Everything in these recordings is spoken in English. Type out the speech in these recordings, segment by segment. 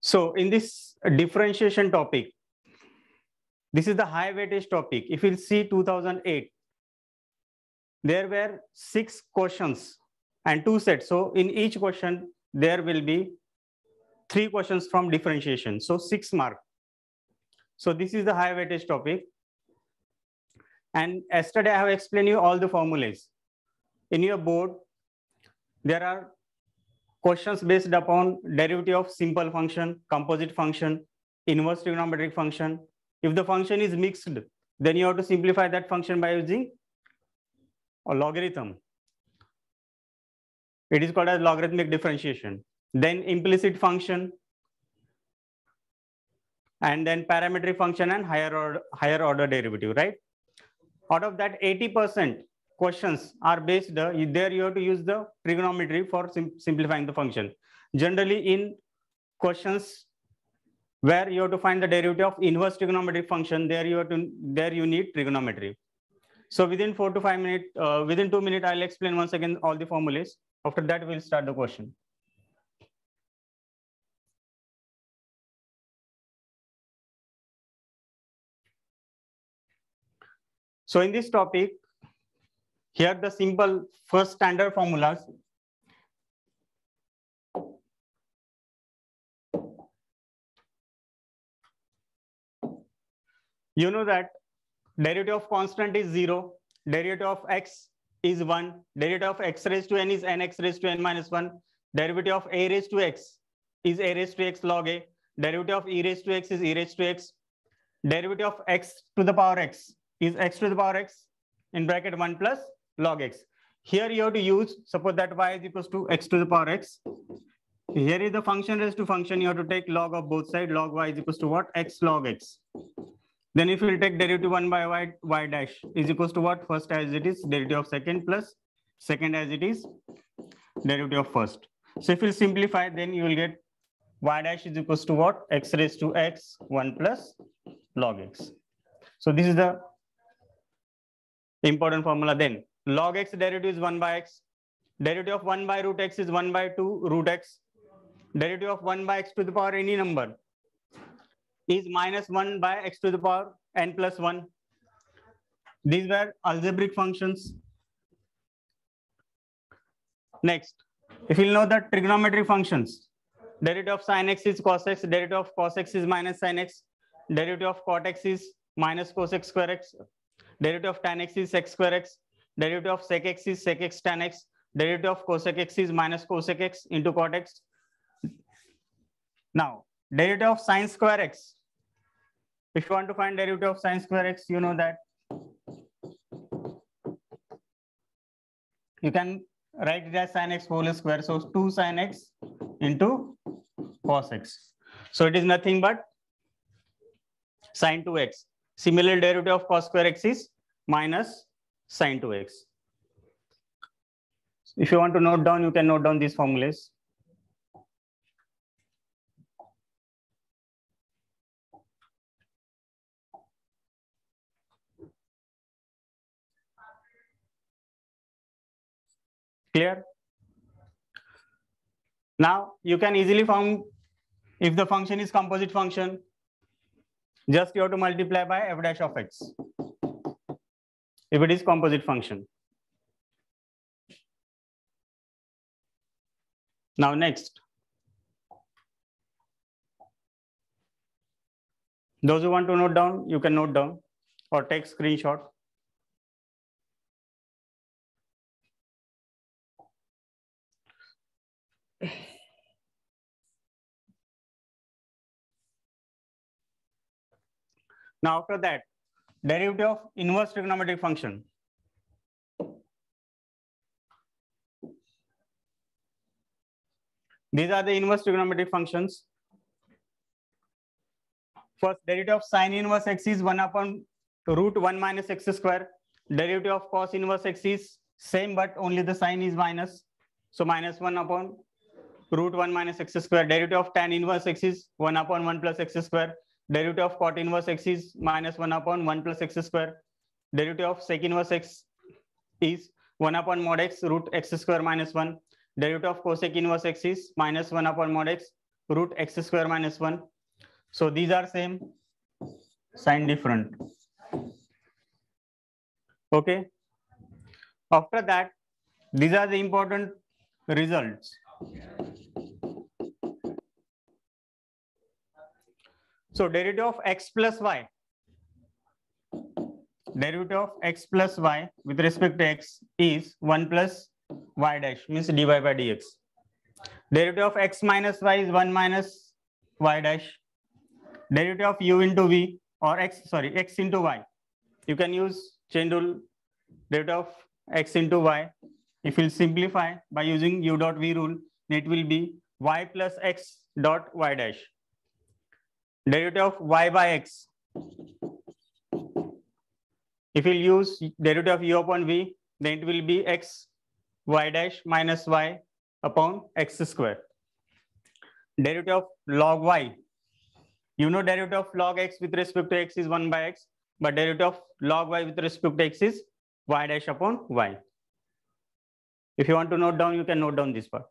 So in this differentiation topic, this is the high weightage topic. If you see 2008, there were 6 questions and 2 sets. So in each question, there will be 3 questions from differentiation. So 6 mark. So this is the high weightage topic. And yesterday I have explained you all the formulas. In your board, there are questions based upon derivative of simple function, composite function, inverse trigonometric function. If the function is mixed, then you have to simplify that function by using a logarithm. It is called as logarithmic differentiation. Then implicit function, and then parametric function and higher order derivative, right? Out of that, 80% questions are based, there you have to use the trigonometry for simplifying the function. Generally in questions where you have to find the derivative of inverse trigonometric function, there you need trigonometry. So within 4 to 5 minutes, within 2 minutes, I'll explain once again all the formulas. After that, we'll start the question. So in this topic, here the simple first standard formulas. You know that derivative of constant is 0, derivative of x is 1, derivative of x raised to n is nx raised to n minus 1, derivative of a raised to x is a raised to x log a, derivative of e raised to x is e raised to x, derivative of x to the power x is x to the power x in bracket 1 plus log x. Here you have to use, suppose that y is equals to x to the power x. Here is the function raised to function, you have to take log of both sides, log y is equals to what? X log x. Then if you will take derivative 1 by y dash is equals to what? First as it is, derivative of second plus second as it is, derivative of first. So if you simplify, then you will get y dash is equals to what? X raised to x 1 plus log x. So this is the important formula. Then log x derivative is 1 by x. Derivative of 1 by root x is 1 by 2 root x. Derivative of 1 by x to the power any number is minus 1 by x to the power n plus 1. These were algebraic functions. Next, if you know the trigonometric functions, derivative of sin x is cos x, derivative of cos x is minus sin x, derivative of cot x is minus cos x square x, derivative of tan x is sec square x, derivative of sec x is sec x tan x, derivative of cosec x is minus cosec x into cot x. Now, derivative of sin square x. If you want to find derivative of sin square x, you know that you can write it as sin x whole square. So 2 sin x into cos x. So it is nothing but sin 2x. Similar derivative of cos square x is minus sin 2x. If you want to note down, you can note down these formulas. Clear? Now you can easily find if the function is composite function, just you have to multiply by f dash of x. If it is composite function. Now next, those who want to note down, you can note down or take screenshot. Now after that, derivative of inverse trigonometric function. These are the inverse trigonometric functions. First, derivative of sin inverse x is 1 upon root 1 minus x square. Derivative of cos inverse x is same, but only the sign is minus. So minus 1 upon root 1 minus x square. Derivative of tan inverse x is 1 upon 1 plus x square. Derivative of cot inverse x is minus 1 upon 1 plus x square. Derivative of sec inverse x is 1 upon mod x root x square minus 1. Derivative of cosec inverse x is minus 1 upon mod x root x square minus 1. So these are same, sign different. Okay. After that, these are the important results. So derivative of x plus y. Derivative of x plus y with respect to x is 1 plus y dash, means dy by dx. Derivative of x minus y is 1 minus y dash. Derivative of u into v, or x into y. You can use chain rule, derivative of x into y. If you simplify by using u dot v rule, it will be y plus x dot y dash. Derivative of y by x. If you use derivative of u upon v, then it will be x y dash minus y upon x square. Derivative of log y. You know derivative of log x with respect to x is 1 by x, but derivative of log y with respect to x is y dash upon y. If you want to note down, you can note down this part.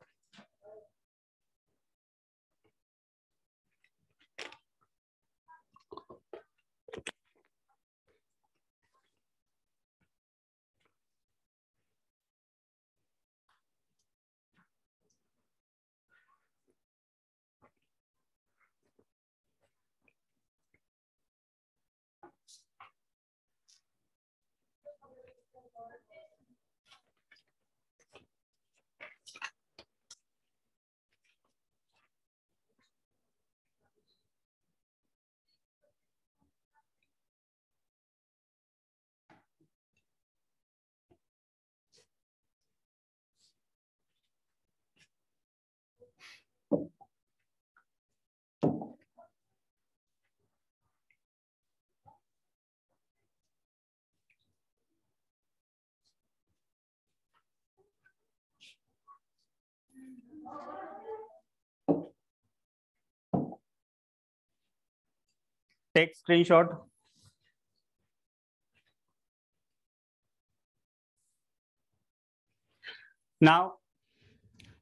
Take screenshot. Now,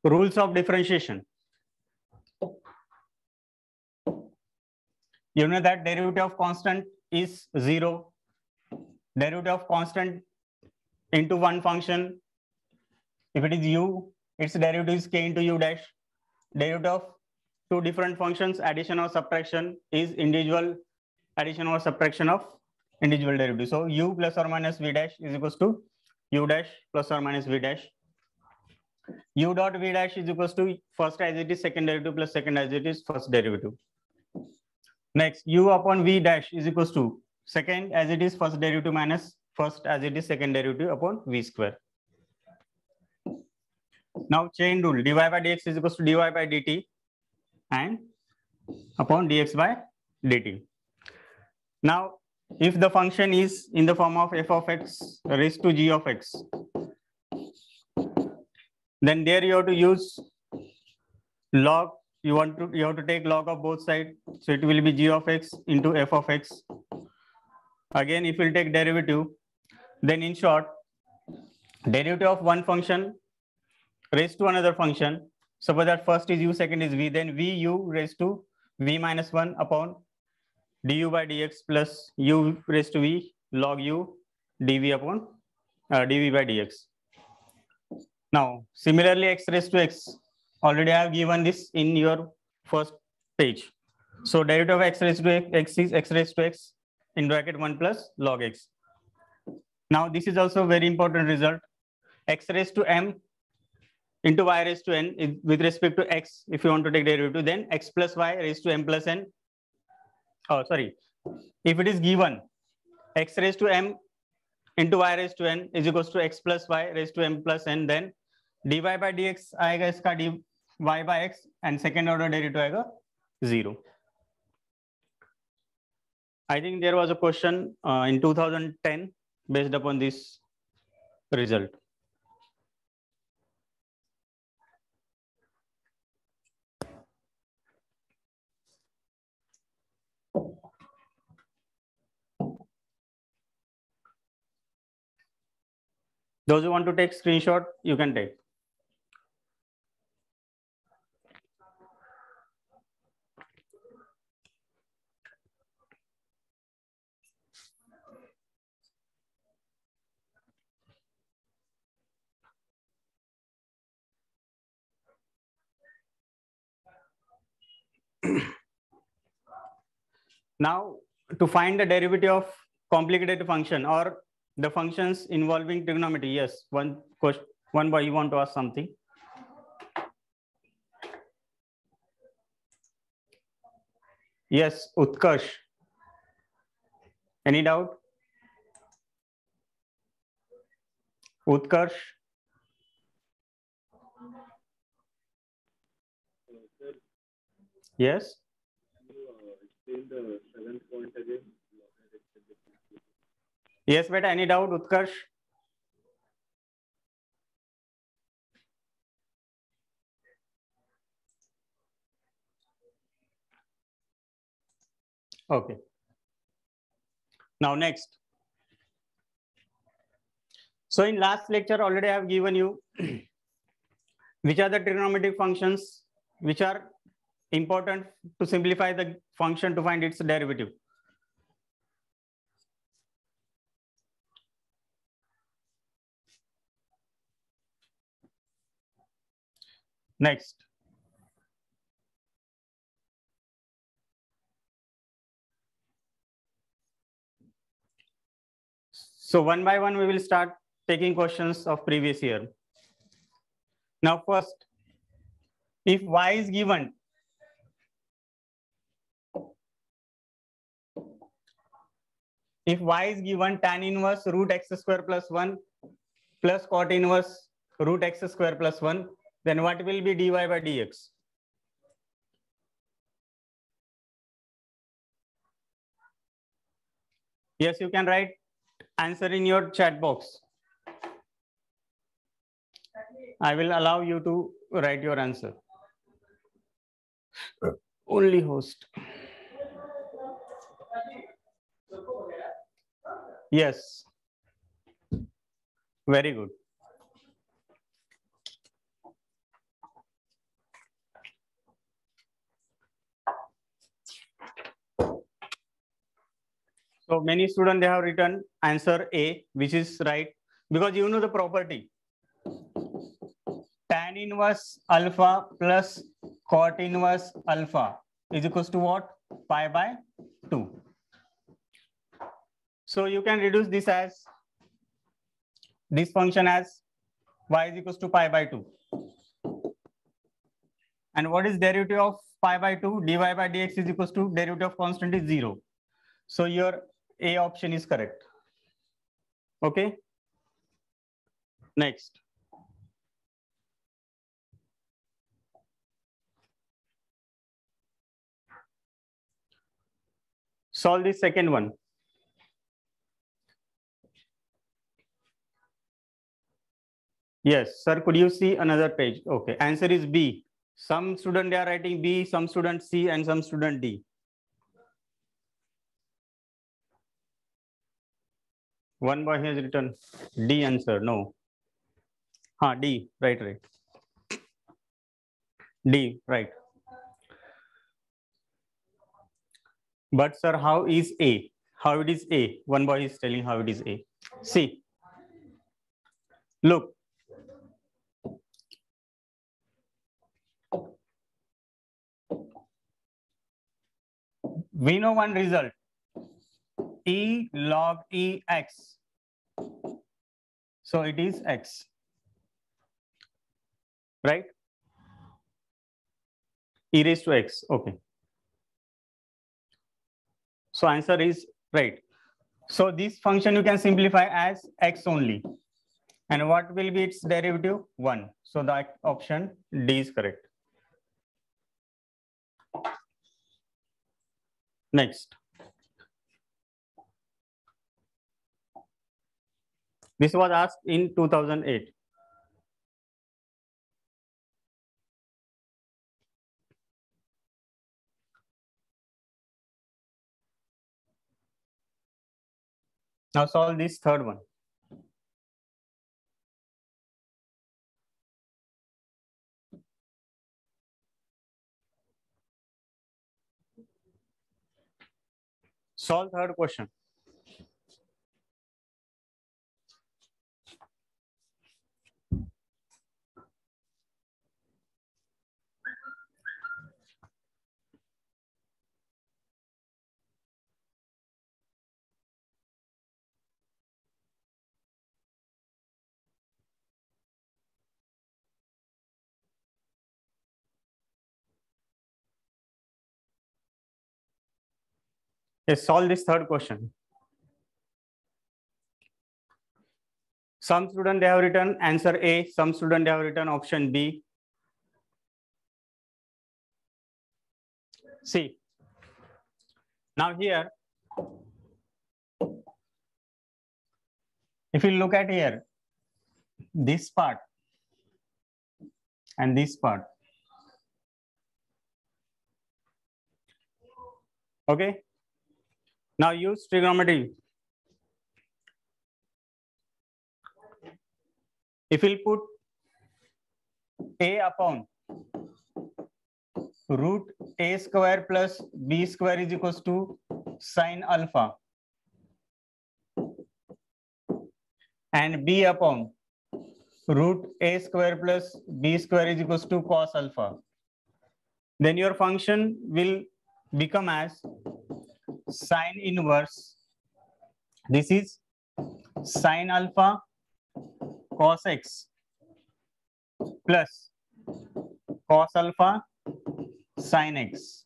rules of differentiation. You know that derivative of constant is 0. Derivative of constant into one function, if it is u, its derivative is k into u dash. Derivative of two different functions, addition or subtraction, is individual addition or subtraction of individual derivative. So u plus or minus v dash is equals to u dash plus or minus v dash. U dot v dash is equals to first as it is second derivative plus second as it is first derivative. Next, u upon v dash is equals to second as it is first derivative minus first as it is second derivative upon v square. Now chain rule, dy by dx is equals to dy by dt and upon dx by dt. Now, if the function is in the form of f of x raised to g of x, then there you have to use log. You have to take log of both sides. So it will be g of x into f of x. Again, if you take derivative, then in short, derivative of one function raised to another function. Suppose that first is u, second is v, then vu raised to v minus 1 upon du by dx plus u raised to v log u dv upon dv by dx. Now, similarly, x raised to x, already I have given this in your first page. So derivative of x raised to x is x raised to x in bracket 1 plus log x. Now, this is also very important result. X raised to m into y raised to n is with respect to x. If you want to take derivative, then x plus y raised to m plus n. Oh, sorry. If it is given x raised to m into y raised to n is equals to x plus y raised to m plus n, then dy by dx आएगा इसका dy by x and second order derivative आएगा 0. I think there was a question in 2010 based upon this result. Those who want to take screenshot, you can take. Now, to find the derivative of complicated function or the functions involving trigonometry. Yes, one question, one boy, you want to ask something? Yes, Utkarsh. Any doubt? Utkarsh. Yes. Explain the seventh point again. Yes, beta. Any doubt, Utkarsh? Okay. Now next. So in last lecture already I have given you which are the trigonometric functions which are important to simplify the function to find its derivative. Next. So one by one, we will start taking questions of previous year. Now first, if y is given, tan inverse root x square plus 1 plus cot inverse root x square plus 1, then what will be dy by dx? Yes, you can write answer in your chat box. I will allow you to write your answer. Only host. Yes. Very good. So many students, they have written answer A, which is right, because you know the property. Tan inverse alpha plus cot inverse alpha is equals to what? Pi by 2. So you can reduce this as this function as y is equals to pi by 2. And what is derivative of pi by 2? Dy by dx is equals to derivative of constant is 0. So your A option is correct. Okay. Next. Solve the second one. Yes, sir, could you see another page? Okay, answer is B. Some student, they are writing B, some student C, and some student D. One boy has written D answer, no. D, right. D, right. But sir, how is A? How it is A? One boy is telling how it is A. See, look. We know one result. E log E x. So it is x. Right? E raised to x. Okay. So answer is right. So this function you can simplify as x only. And what will be its derivative? 1. So that option D is correct. Next. This was asked in 2008. Now solve this third one. Solve third question. Let's solve this third question. Some student they have written answer A, some student they have written option B. See, now here, if you look at here, this part and this part. Okay. Now use trigonometry. If we'll put A upon root A square plus B square is equals to sine alpha, and B upon root A square plus B square is equals to cos alpha, then your function will become as sine inverse. This is sine alpha cos x plus cos alpha sin x,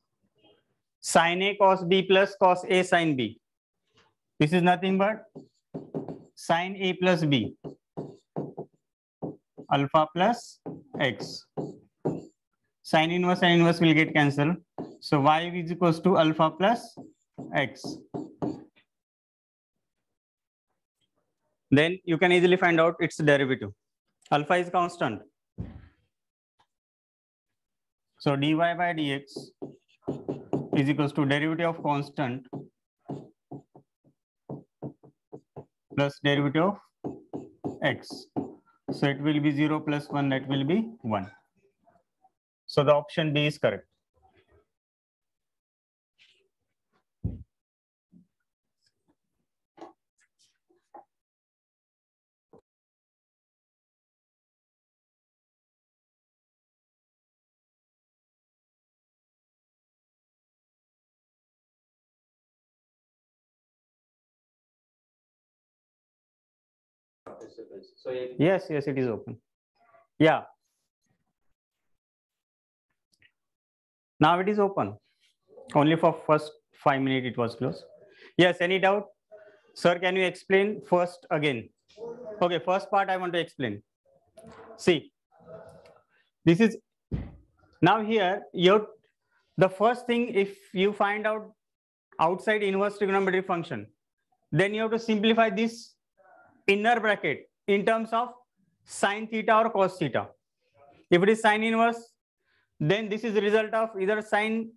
sin A cos B plus cos A sin B. This is nothing but sin A plus B, alpha plus x. Sin inverse will get cancelled. So y is equals to alpha plus x. Then you can easily find out its derivative. Alpha is constant. So dy by dx is equals to derivative of constant plus derivative of x. So it will be 0 plus 1, that will be 1. So the option B is correct. So Yes, it is open. Yeah. Now it is open. Only for first 5 minutes it was closed. Yes, any doubt? Sir, can you explain first again? Okay, first part I want to explain. See, this is now here the first thing, if you find out outside inverse trigonometric function, then you have to simplify this inner bracket in terms of sine theta or cos theta. If it is sine inverse, then this is the result of either sine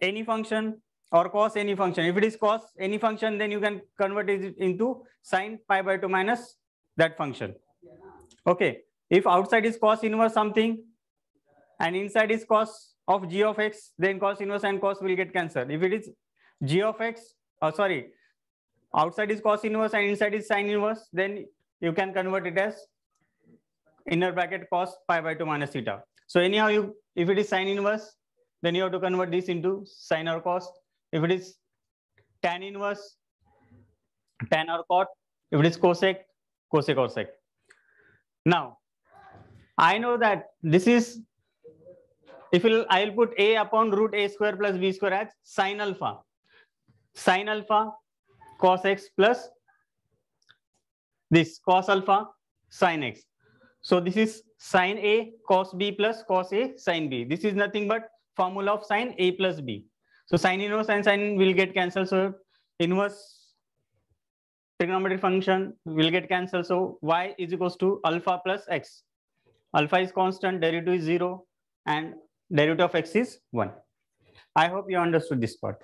any function or cos any function. If it is cos any function, then you can convert it into sine pi by 2 minus that function. Okay. If outside is cos inverse something and inside is cos of g of x, then cos inverse and cos will get cancelled. If it is g of x, outside is cos inverse and inside is sine inverse, then you can convert it as inner bracket cos pi by 2 minus theta. So anyhow, if it is sine inverse, then you have to convert this into sine or cos. If it is tan inverse, tan or cot. If it is cosec, cosec or sec. Now, I know that this is, I'll put A upon root A square plus B square as sine alpha. Sine alpha cos x plus this cos alpha sin x. So this is sine A cos B plus cos A sin B. This is nothing but formula of sine A plus B. So sine inverse and sine will get cancelled. So inverse trigonometric function will get cancelled. So y is equals to alpha plus x. Alpha is constant, derivative is 0, and derivative of x is 1. I hope you understood this part.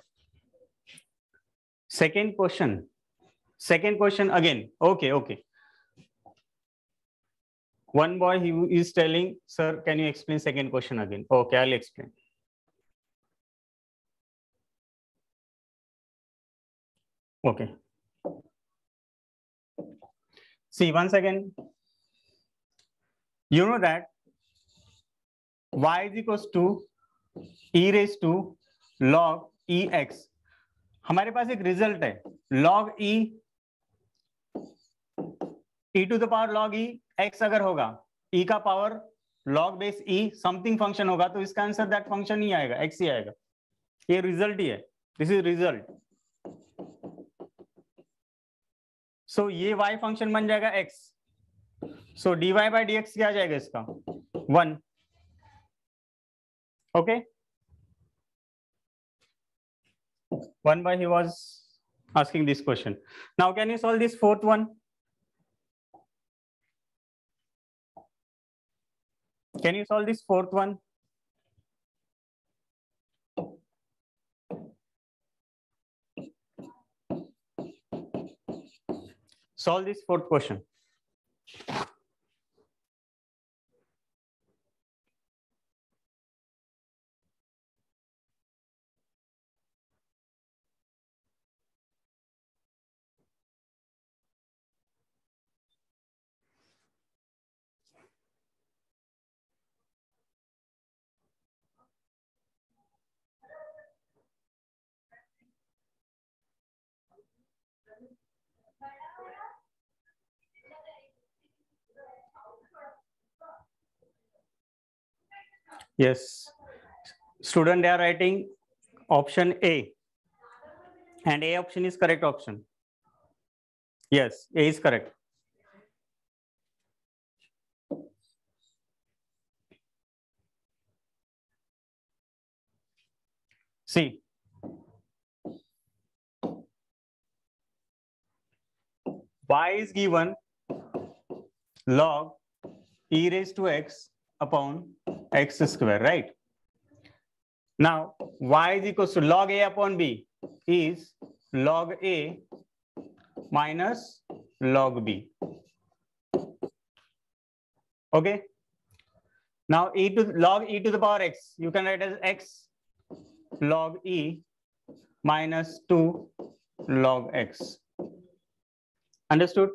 Second question again. Okay. One boy, he is telling, sir, can you explain second question again? Okay, I'll explain. Okay. See, once again, you know that y is equals to e raised to log ex. हमारे पास एक result है log e to the power log e x अगर होगा, e का power log base e something function होगा, तो इसका answer that function ही आएगा, x ही आएगा. ये रिजल्ट ही है. This is result. सो ये y फंक्शन बन जाएगा x. So dy by dx क्या आ जाएगा इसका 1. Okay 1 by he was asking this question. Now can you solve this fourth one? Can you solve this fourth one? Solve this fourth question. Yes, student, they are writing option A, and A option is correct option. Yes, A is correct. See, y is given log e raised to x upon x square, right? Now y is equals to log a upon b is log a minus log b. Okay. Now log e to the power x, you can write as x log e minus 2 log x. Understood?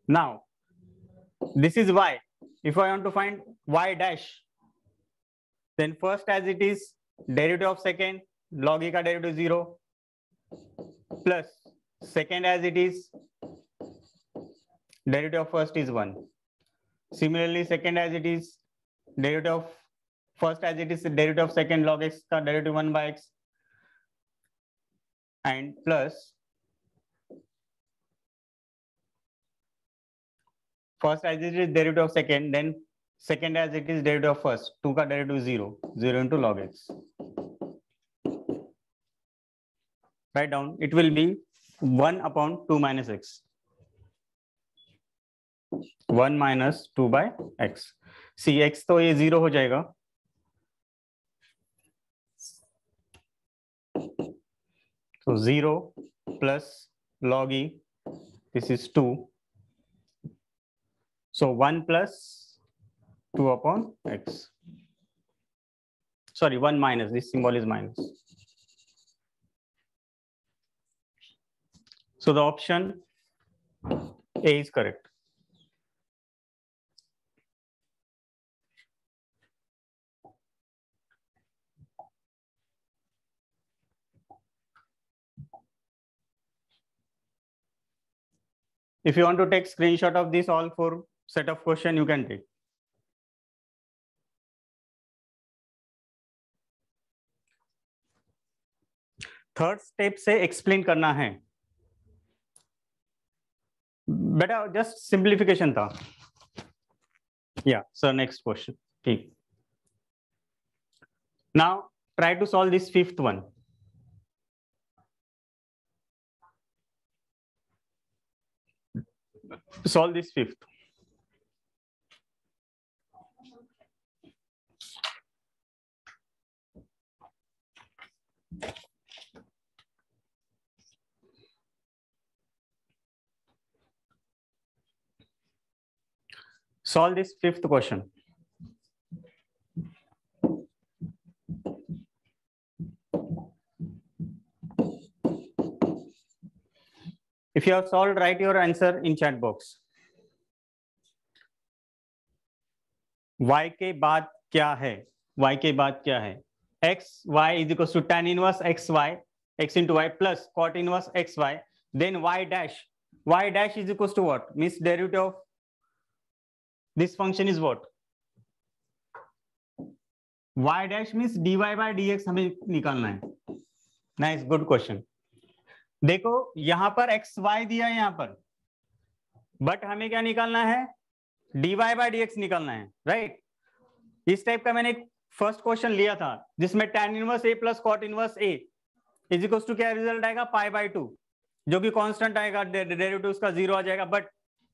Now this is y. If I want to find y dash, then first as it is derivative of second, log e ka derivative 0, plus second as it is derivative of first is 1. Similarly, second as it is derivative of first as it is derivative of second, log x ka derivative 1 by x, and plus first as it is derivative of second, then second as it is derivative of first, 2 ka derivative 0, 0 into log x. Write down, it will be 1 upon 2 minus x. 1 minus 2 by x. See, x तो ये 0 हो जाएगा. So 0 plus log e, this is 2. So 1 plus 2 upon x. Sorry, 1 minus, this symbol is minus. So the option A is correct. If you want to take screenshot of this all 4 set of question, you can take. Third step से explain करना है बेटा, just simplification था. या sir, next question. ठीक, now try to solve this fifth one. Solve this fifth. Solve this fifth question. If you have solved, write your answer in chat box. y के बाद क्या है? y के बाद क्या है? x y is equals to tan inverse x y x into y plus cot inverse x y. Then y dash is equals to what? Means derivative of this function is what? y dash means dy by dx हमें निकालना है। Nice, good question. देखो यहां पर x Y दिया है यहां पर, बट हमें क्या निकालना है, dy बाय dx निकालना है, राइट। इस टाइप का मैंने एक फर्स्ट क्वेश्चन लिया था जिसमें tan inverse a plus cot inverse a is equal to क्या रिजल्ट आएगा, पाई बाय 2, जो कि कांस्टेंट आएगा, डेरिवेटिव उसका 0 आ जाएगा। बट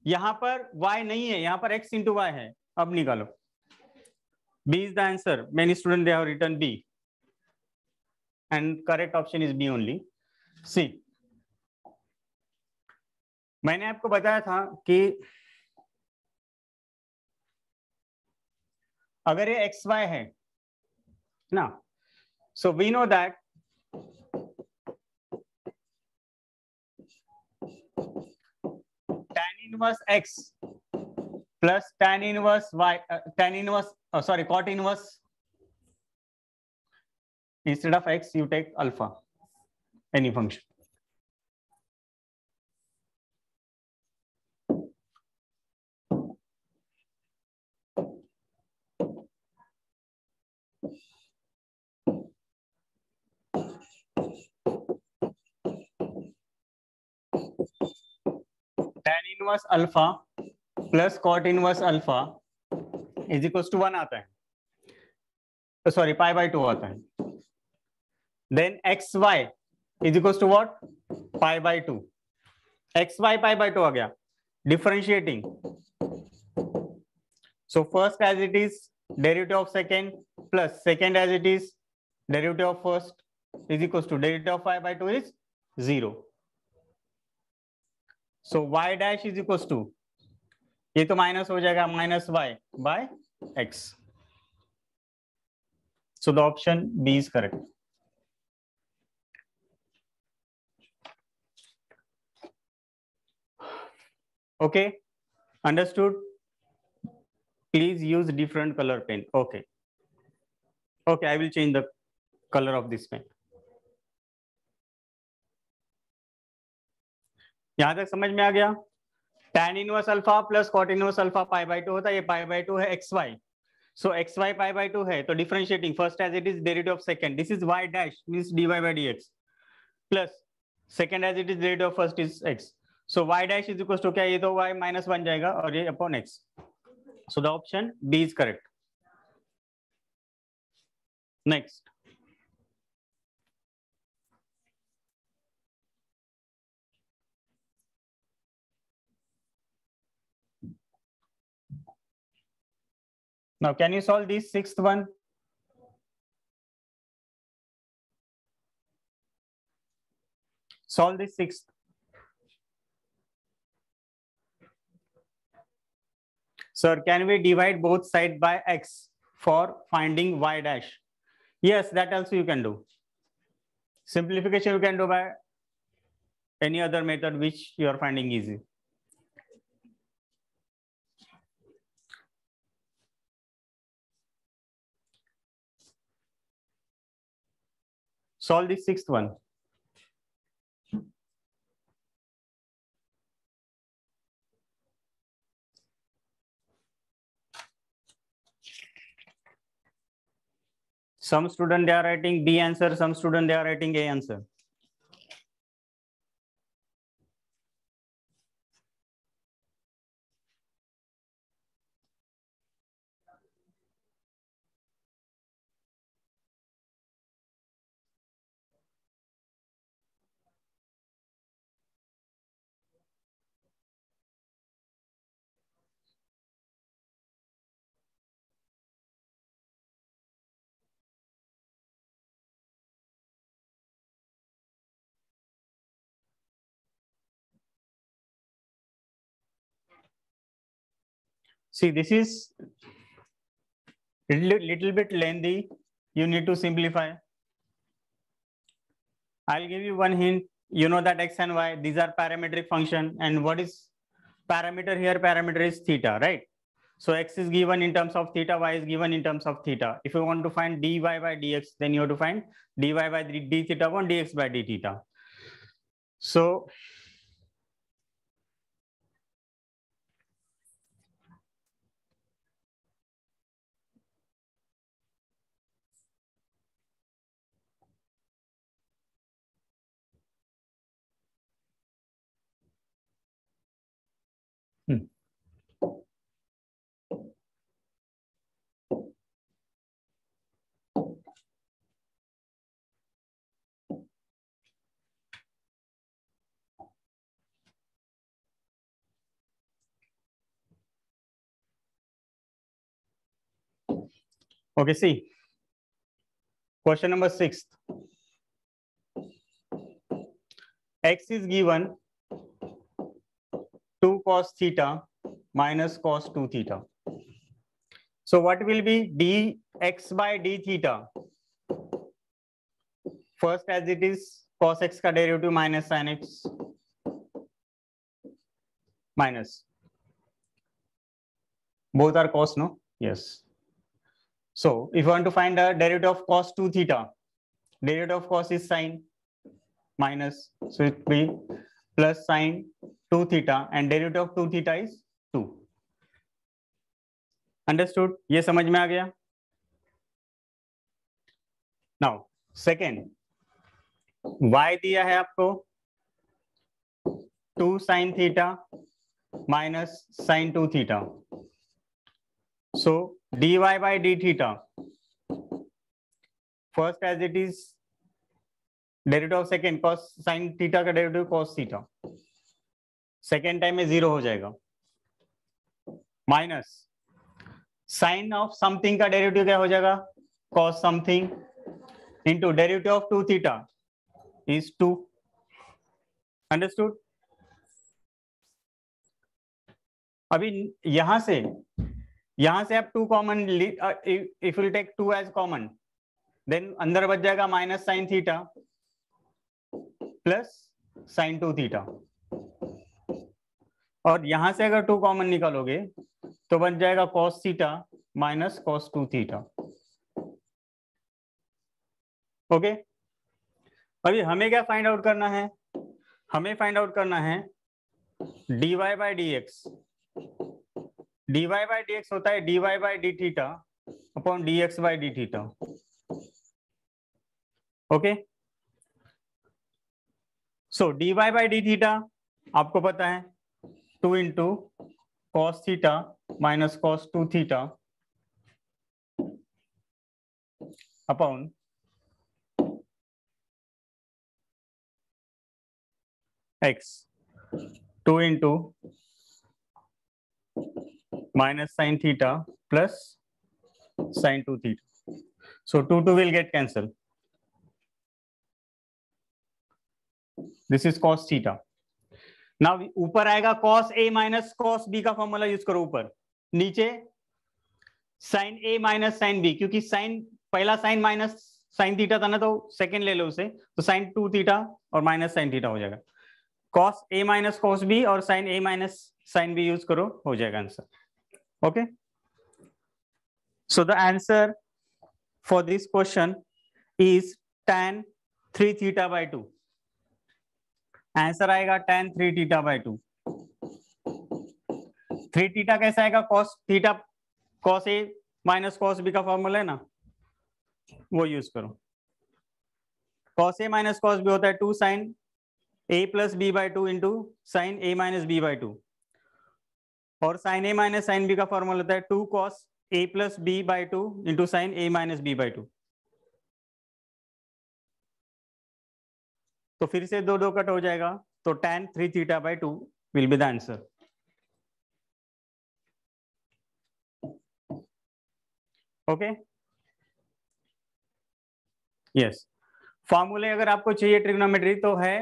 यहां पर y नहीं है, यहां पर x इंटू वाई है। अब निकालो। B is the answer. Many students they have written B, and correct option is B only. C. मैंने आपको बताया था कि अगर ये XY है ना, so we know that tan inverse X plus tan inverse Y, tan inverse, sorry, cot inverse, instead of X you take alpha, any function. tan inverse alpha plus cot inverse alpha is equals to 1 आता है, sorry pi by 2 आता है। then xy is equals to what, pi by 2, xy pi by 2 आ गया। differentiating, so first as it is derivative of second plus second as it is derivative of first is equals to derivative of y by 2 is 0. So y dash is equals to, ये तो minus हो जाएगा, minus y by x. So the option B is correct. Okay, understood? Please use different color pen. Okay. Okay, I will change the color of this pen. यहां तक समझ में आ गया? tan inverse alpha plus cot inverse alpha pi by 2 होता है, ये पाई by 2 है xy. So xy pi by 2 है, तो differentiating first as it is derivative of second, this is y dash means dy by dx plus second as it is derivative of first is x. So y dash is equal to क्या, ये तो y minus बन जाएगा और ये upon x. So the option B is correct. Next. Now can you solve this sixth one? Solve this sixth. Sir, can we divide both sides by x for finding y dash? Yes, that also you can do. Simplification you can do by any other method which you are finding easy. Solve this sixth one. Some student they are writing B answer, some student they are writing A answer. See, this is little bit lengthy. You need to simplify. I'll give you one hint. You know that x and y, these are parametric function. And what is parameter here? Parameter is theta, right? So x is given in terms of theta, y is given in terms of theta. If you want to find dy by dx, then you have to find dy by d theta upon dx by d theta. So Okay, see. Question number 6. X is given 2 cos theta minus cos 2 theta. So what will be dx by d theta? First, as it is cos x का derivative minus sin x minus. Both are cos, no? Yes. So if you want to find the derivative of cos 2 theta, derivative of cos is sin minus, so it will be plus sin 2 theta and derivative of 2 theta is 2. Understood? ये समझ में आ गया? Now second, y दिया है आपको 2 sin theta minus sin 2 theta. So dy by d theta, first as it is derivative of second cos sin theta का derivative cos theta, second time में 0 हो जाएगा, माइनस साइन ऑफ समथिंग का derivative क्या हो जाएगा, cos something into derivative of 2 theta is 2. Understood? अभी यहां से आप 2 common, if you take 2 as common, then अंदर बच जाएगा minus sine theta plus sine 2 theta, और यहां से अगर 2 कॉमन निकालोगे तो बन जाएगा cos theta minus cos 2 theta. Okay, अभी हमें क्या फाइंड आउट करना है? हमें फाइंड आउट करना है dy by D x. dy by D x होता है dy by D theta upon dx by D theta. Okay, so dy by D theta आपको पता है 2 into cos theta minus cos 2 theta upon x, 2 into minus sine theta plus sine 2 theta. So 2 will get cancelled. This is cos theta. Now ऊपर आएगा cos a minus cos b का formula use करो ऊपर, नीचे sin a minus sin b, क्योंकि sin पहला sin minus sin theta था ना, तो सेकंड ले लो उसे, तो sin 2 थीटा और माइनस sin थीटा हो जाएगा. cos a minus cos b और sin a minus sin b use करो, हो जाएगा answer. Okay, so the answer for this question is tan 3 theta by 2. Answer आएगा tan 3 थीटा बाई 2. 3 थीटा कैसा आएगा? cos theta cos a minus cos b का formula है ना, वो यूज करो. cos a minus cos b होता है 2 sin a plus b by 2 into sine a minus b by 2, और sin a minus sin b का फॉर्मूला होता है 2 cos a plus b by 2 into sine a minus b by 2. तो फिर से 2 cut हो जाएगा, तो tan 3 theta by 2 will be the answer. Okay, yes. फॉर्मूले अगर आपको चाहिए ट्रिग्नोमेट्री तो है,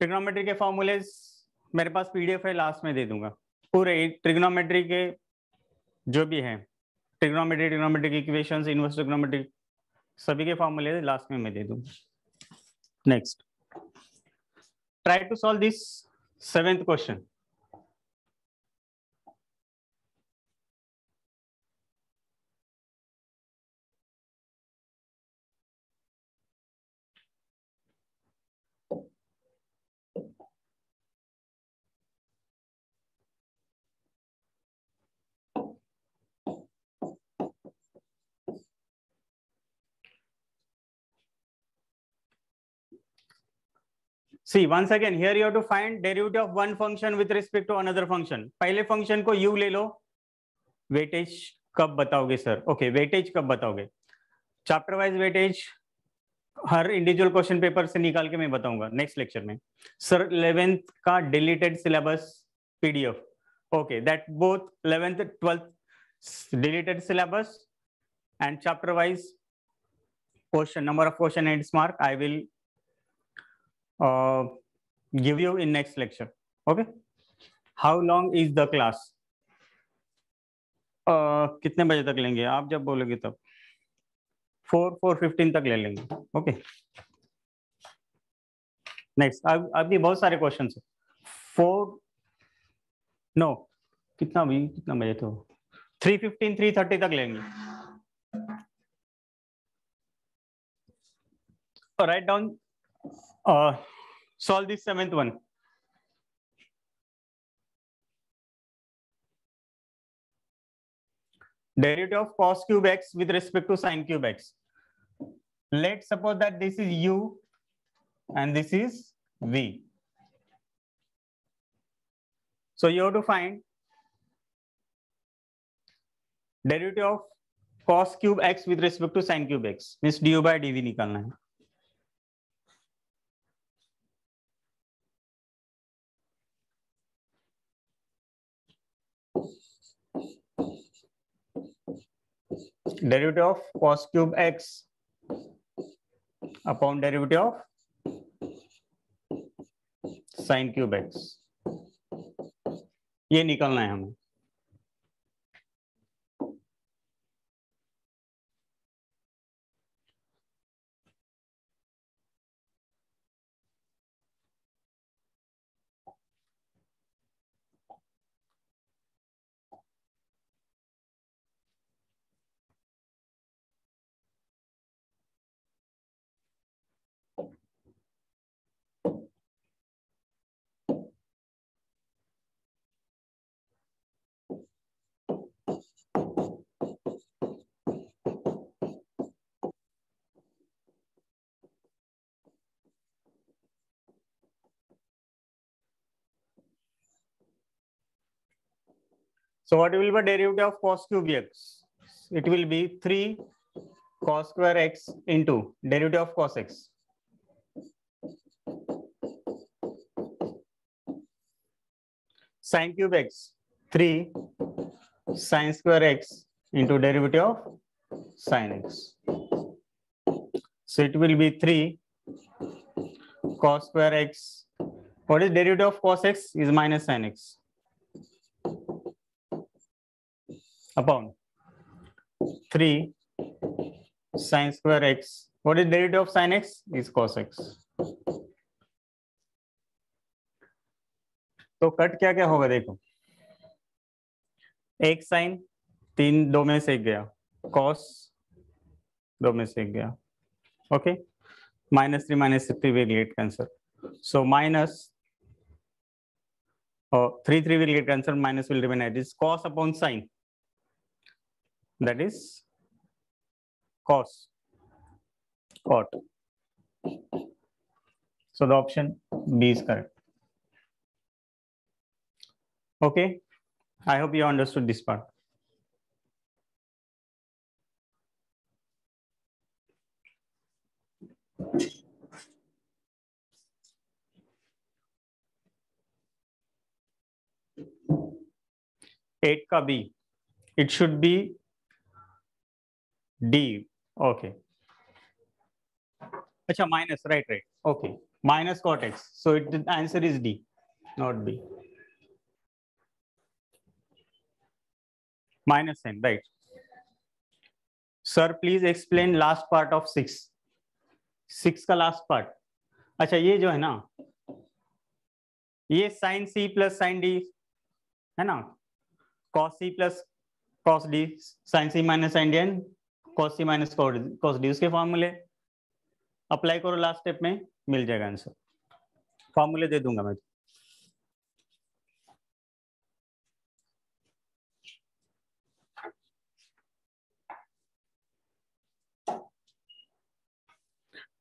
ट्रिग्नोमेट्री के फॉर्मूले मेरे पास पीडीएफ है, लास्ट में दे दूंगा. पूरे ट्रिग्नोमेट्री के जो भी है, ट्रिग्नोमेट्रिक इक्वेशंस, इनवर्स ट्रिग्नोमेट्री, सभी के फॉर्मूले लास्ट में मैं दे दूंगा. Next, try to solve this 7th question. See, once again, here you have to find derivative of one function with respect to another function. पहले फंक्शन को u ले लो. वेटेज कब बताओगे सर? ओके, वेटेज कब बताओगे? चैप्टर वाइज वेटेज हर individual question paper से निकाल के मैं बताऊंगा नेक्स्ट लेक्चर में. सर 11th का deleted syllabus PDF. Okay, that both 11th 12th deleted syllabus and chapter wise question, number of question and its mark I will give you in next lecture. Okay, how long is the class? कितने बजे तक लेंगे आप, जब बोलोगे तब 4:15 तक ले लेंगे. Okay, next. अभी बहुत सारे क्वेश्चन है. 4 नो कितना बजे तो 3:15 3:30 तक लेंगे. Write down, solve this 7th one. Derivative of cos cube x with respect to sin cube x. Let's suppose that this is u and this is v. So you have to find derivative of cos cube x with respect to sin cube x. Means du by dv निकालना है. Derivative of cos cube x upon derivative of sin cube x, ये निकालना है हमें. So what will be derivative of cos cube x? It will be 3 cos square x into derivative of cos x. Sin cube x, 3 sin square x into derivative of sin x. So it will be 3 cos square x. What is derivative of cos x? Is minus sin x. Upon 3 sin square x. What is derivative of sin x? Is cos x. तो cut क्या क्या होगा देखो, एक sign 3 2 में से एक गया, कॉस 2 में से एक गया. Okay, -3 will get cancel. So minus 3 will get cancelled, minus will remain as is. Cos upon sin, that is cos, cot. So the option B is correct. Okay, I hope you understood this part. Eight का B, it should be D. Okay. अच्छा, minus, right. Okay, minus cot x. So the answer is D, not B. Minus n, right. Sir, please explain last part of 6. 6 का last part. अच्छा, ये जो है ना, ये sin c plus sin d है ना, cos c plus cos d, sin c minus sin d and cos c minus cos d, उसके फॉर्मूले अप्लाई करो, लास्ट स्टेप में मिल जाएगा आंसर. फॉर्मूले दे दूंगा मैं.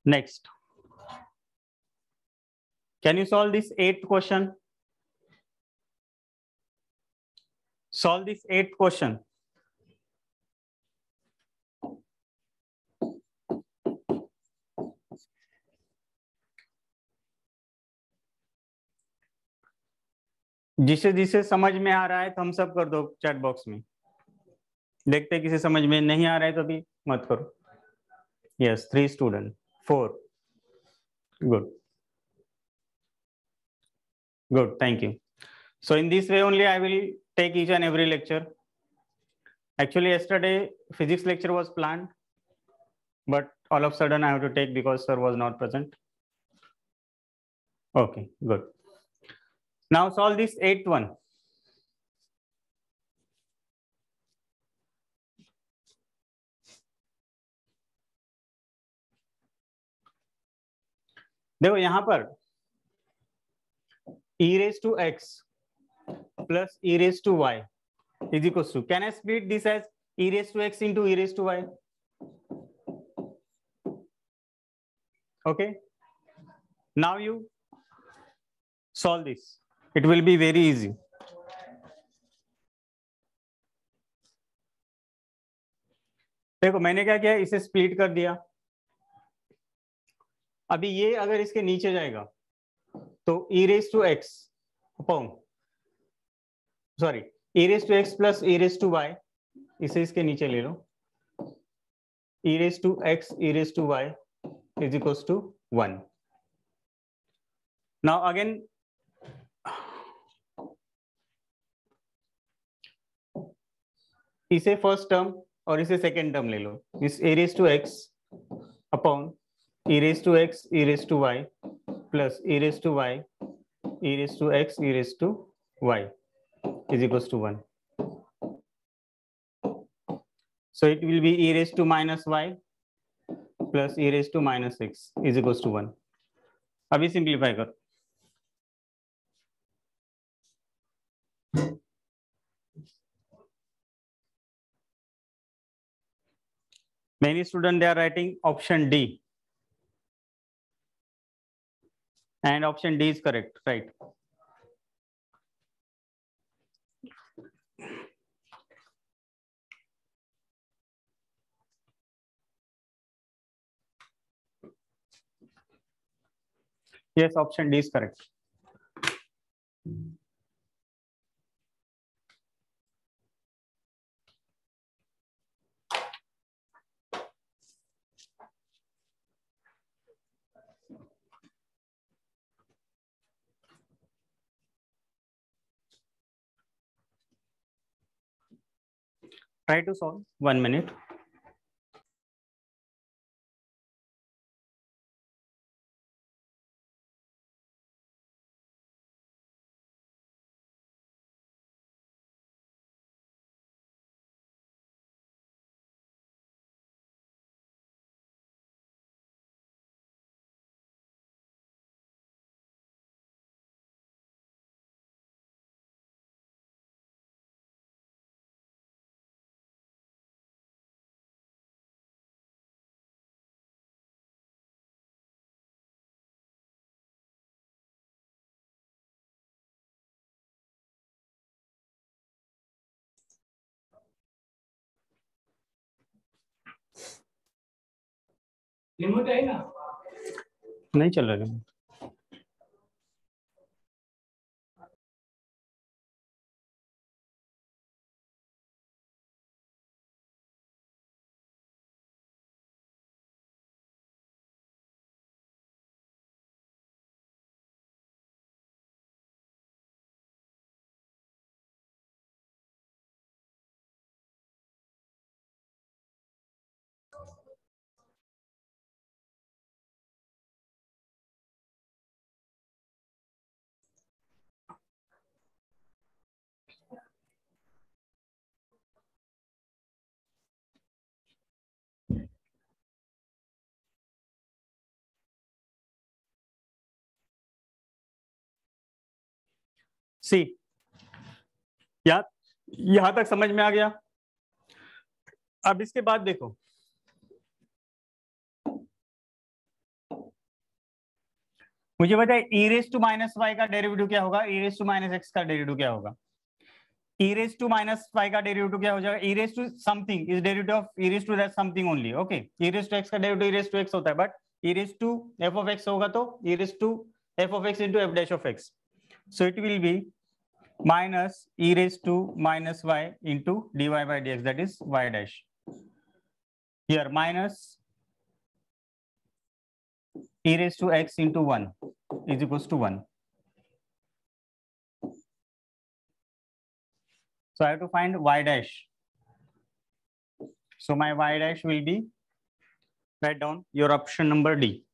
Next, can you solve this 8th question? Solve this 8th question. जिसे जिसे समझ में आ रहा है थम्स अप कर दो चैट बॉक्स में. देखते किसी समझ में नहीं आ रहा है तो भी मत करो. Yes, 3 student, 4. Good. Good, thank you. So in this way only I will take each and every lecture. Actually yesterday physics lecture was planned, but all of a sudden I have to take because sir was not present. Okay, good. Now solve this 8th one. देखो यहाँ पर e raised to x plus e raised to y is equals to, can I split this as e raised to x into e raised to y? Okay, now you solve this, it will be very easy. देखो मैंने क्या किया, इसे split कर दिया. अभी ये अगर इसके नीचे जाएगा तो e raised to x upon, sorry, e raised to x plus e raised to y, इसे इसके नीचे ले लो. e raised to x e raised to y is equals to 1. Now again इसे फर्स्ट टर्म और इसे सेकेंड टर्म ले लो. इस a raised to x upon e raised to x e raised to y plus e raised to y e raised to x e raised to y is equals to 1. So it will be e raised to minus y plus e raised to minus x is equals to 1. अभी simplify कर. Many students they are writing option D, and option D is correct, right? Yes, option D is correct. Try to solve. 1 minute. Remote है ना? नहीं चल रहा है. सी, यहां तक समझ में आ गया. अब इसके बाद देखो, मुझे बताए e raise to minus y का डेरिवेटिव क्या होगा, e raise to minus x का डेरिवेटिव क्या होगा. e raise to minus y का डेरिवेटिव क्या हो जाएगा, e raise to something is derivative of e raise to that something only. Okay, e raise to x का derivative e raise to x होता है, but e raise to f of x होगा तो e raise to f of x into f dash of x. So it will be minus e raised to minus y into dy by dx, that is y dash. Here minus e raised to x into 1 is equals to 1. So I have to find y dash. So my y dash will be, write down your option number D.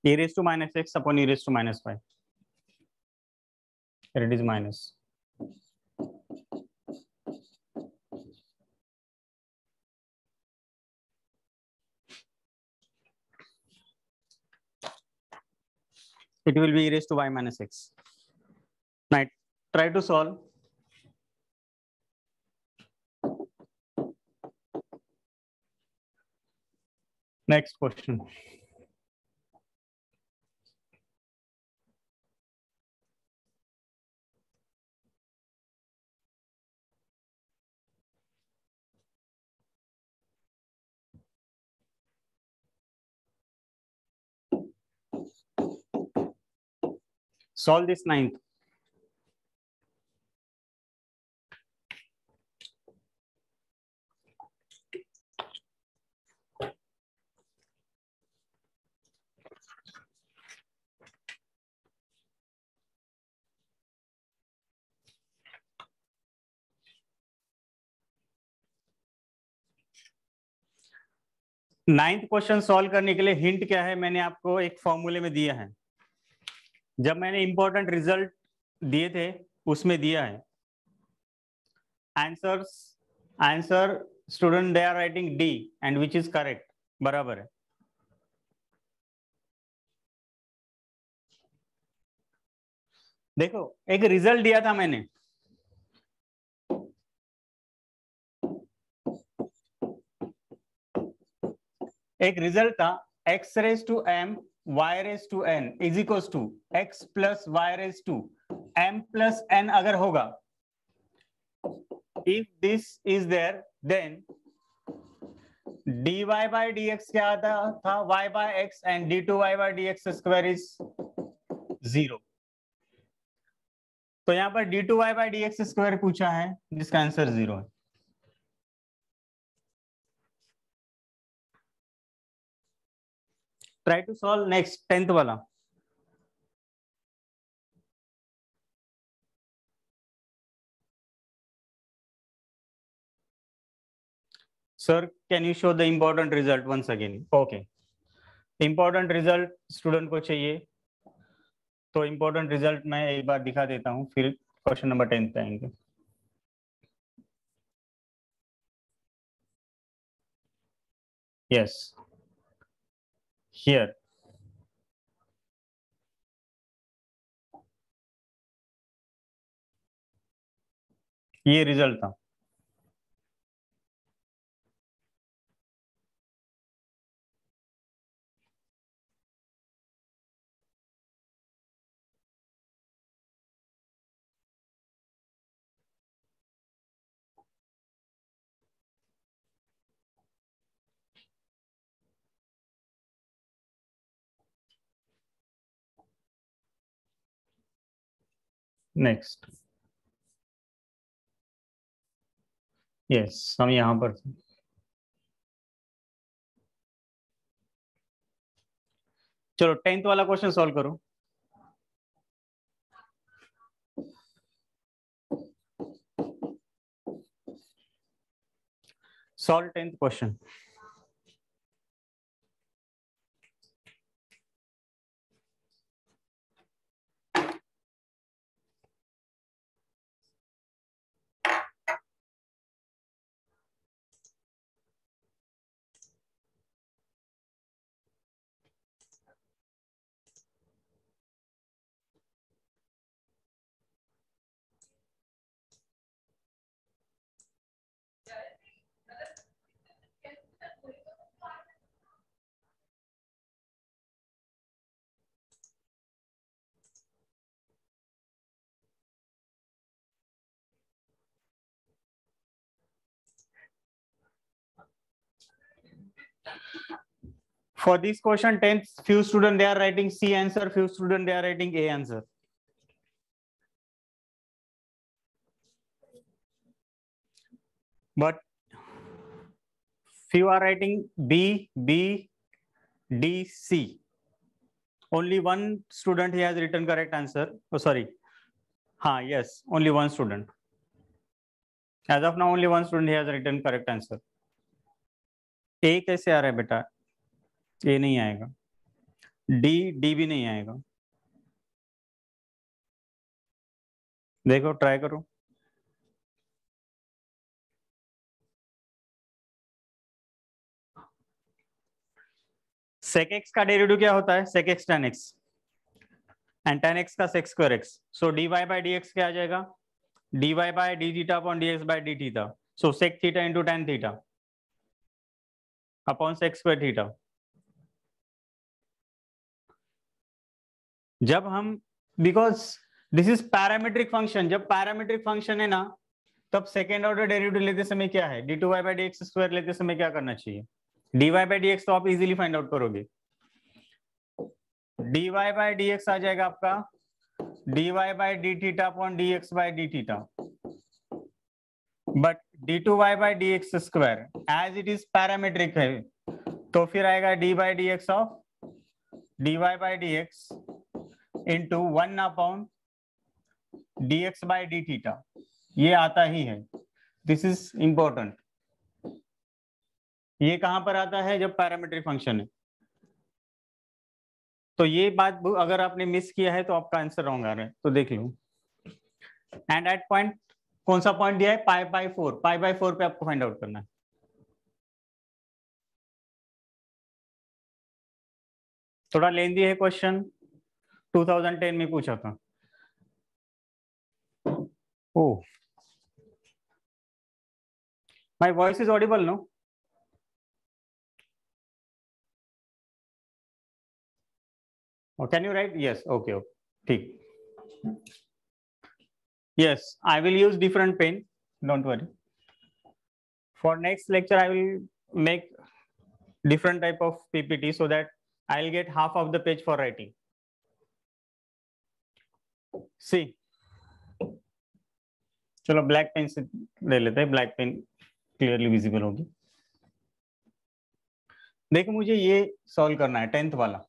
E raised to minus x upon e raised to minus y. Here it is minus. It will be e raised to y minus x. Now try to solve. Next question. Solve this ninth. Ninth question solve करने के लिए hint क्या है, मैंने आपको एक फॉर्मूले में दिया है, जब मैंने इंपॉर्टेंट रिजल्ट दिए थे उसमें दिया है answer student they are writing D and which is correct, बराबर है। देखो एक रिजल्ट दिया था मैंने, एक रिजल्ट था x raise to m y raise to n is equals to x plus y raise to m plus n अगर होगा, if this is there then dy by dx क्या आता था y by x and d2y by dx square is 0। तो यहाँ पर d2y by dx square पूछा है जिसका आंसर 0 है। Try to solve next 10th वाला। Sir can you show the important result once again? Okay, important result student को चाहिए, तो इम्पोर्टेंट रिजल्ट मैं एक बार दिखा देता हूँ, फिर क्वेश्चन नंबर 10 पे आएंगे। यस, हियर ये रिजल्ट था। नेक्स्ट, यस हम यहाँ पर, चलो 10th वाला क्वेश्चन सॉल्व करो। Solve 10th question. For this question, 10th, few students they are writing C answer, few students they are writing A answer. But few are writing B, B, D, C. Only one student he has written correct answer. Oh, sorry. Yes, only one student. As of now, only one student he has written correct answer. A कैसे आ रहा है बेटा? A नहीं आएगा. D भी नहीं आएगा. देखो ट्राई करो. sec x का डेरिवेटिव क्या होता है? sec x tan x and tan x का sec square x. So dy by dx क्या आ जाएगा? dy by d theta upon dx by d theta. So sec theta into tan theta upon sec square theta. जब हम because this is parametric function, जब parametric function है ना तब second order derivative लेते समय क्या है? d2y by dx स्क्वायर लेते समय क्या करना चाहिए? dy by dx तो आप इजीली फाइंड आउट करोगे. dy by dx आ जाएगा आपका dy by d theta upon dx by d theta. But d2y by dx square as it is parametric है तो फिर आएगा d by dx of dy by dx into 1 upon dx by d theta. ये आता ही है. This is important. ये कहां पर आता है? जब पैरामीट्रिक फंक्शन है. तो ये बात अगर आपने मिस किया है तो आपका आंसर रॉन्ग आ रहा है, तो देख लो. एंड एट पॉइंट, कौन सा पॉइंट दिया है? पाई बाय 4. पाई बाय 4 पे आपको फाइंड आउट करना है. थोड़ा लेंदी है क्वेश्चन, 2010 में पूछा था. Oh, my voice is audible, no? Or can you write? Yes. Okay. Okay. ठीक. Yes, I will use different pen. Don't worry. For next lecture, I will make different type of PPT so that I'll get half of the page for writing. See. चलो black pen से ले लेते हैं. Black pen clearly visible होगी. देखो मुझे ये solve करना है 10th वाला.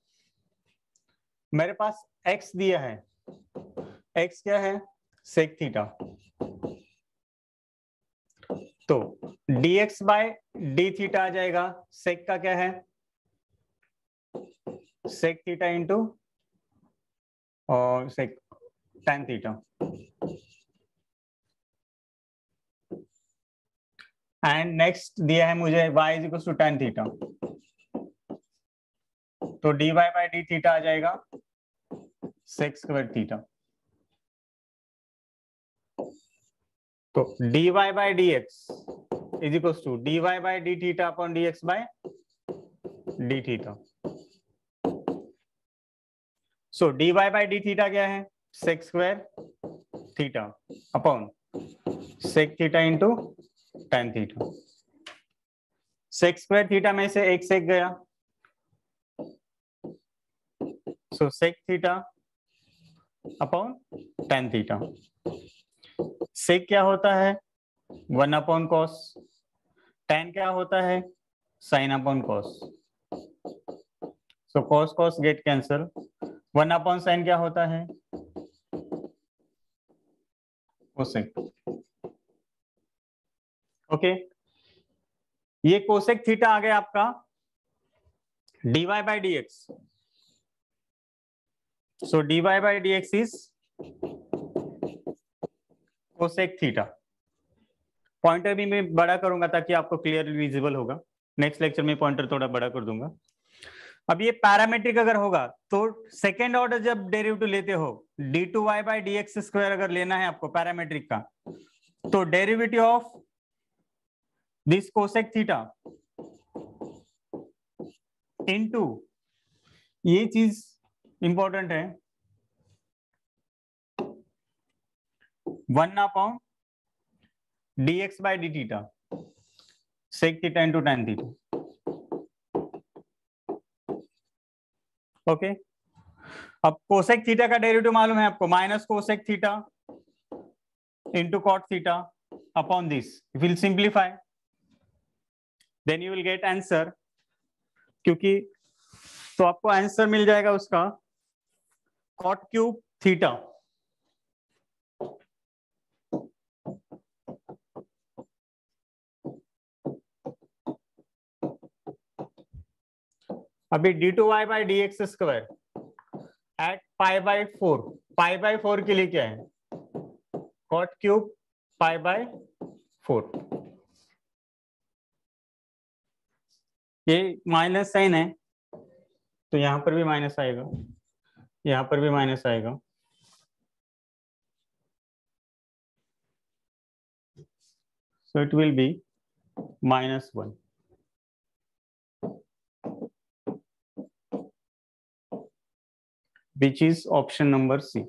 मेरे पास x दिया है. x क्या है? sec theta. तो dx बाय d थीटा आ जाएगा. sec का क्या है? sec थीटा इंटू और sec tan theta. And next दिया है मुझे y is equal to tan theta. तो dy बाय d थीटा आ जाएगा sec स्क्वायर थीटा. तो dy by dx is equal to dy by d theta upon dx by d theta. So dy by d theta क्या है? sec square theta upon sec theta into tan theta. sec square theta में से एक sec गया. सो sec theta upon tan theta. sec क्या होता है? 1 upon cos. tan क्या होता है? sin upon cos. सो cos cos get cancel. 1 upon sin क्या होता है? cosec. ओके. ये cosec थीटा आ गया आपका dy by dx. So dy by dx is cosec theta. Pointer भी मैं बड़ा करूंगा ताकि आपको क्लियरली विजिबल होगा. नेक्स्ट लेक्चर में पॉइंटर थोड़ा बड़ा कर दूंगा. अब ये पैरामेट्रिक अगर होगा तो सेकेंड ऑर्डर जब डेरिवेटिव लेते हो d2y by dx स्क्वायर अगर लेना है आपको पैरामेट्रिक का, तो derivative of this cosec theta into ये चीज इंपॉर्टेंट है 1 upon dx by d theta sec theta into tan theta. Okay, अब कोसेक थीटा का डेरिवेटिव मालूम है आपको, minus cosec theta into cot theta upon this. If you will simplify, then you will get answer. क्योंकि तो आपको answer मिल जाएगा उसका cot क्यूब थीटा, अभी d2y by dx square at pi by 4, pi by 4 के लिए क्या है, cot क्यूब पाई बाय 4, ये माइनस साइन है तो यहां पर भी माइनस आएगा, यहां पर भी माइनस आएगा, so it will be -1, which is option number C.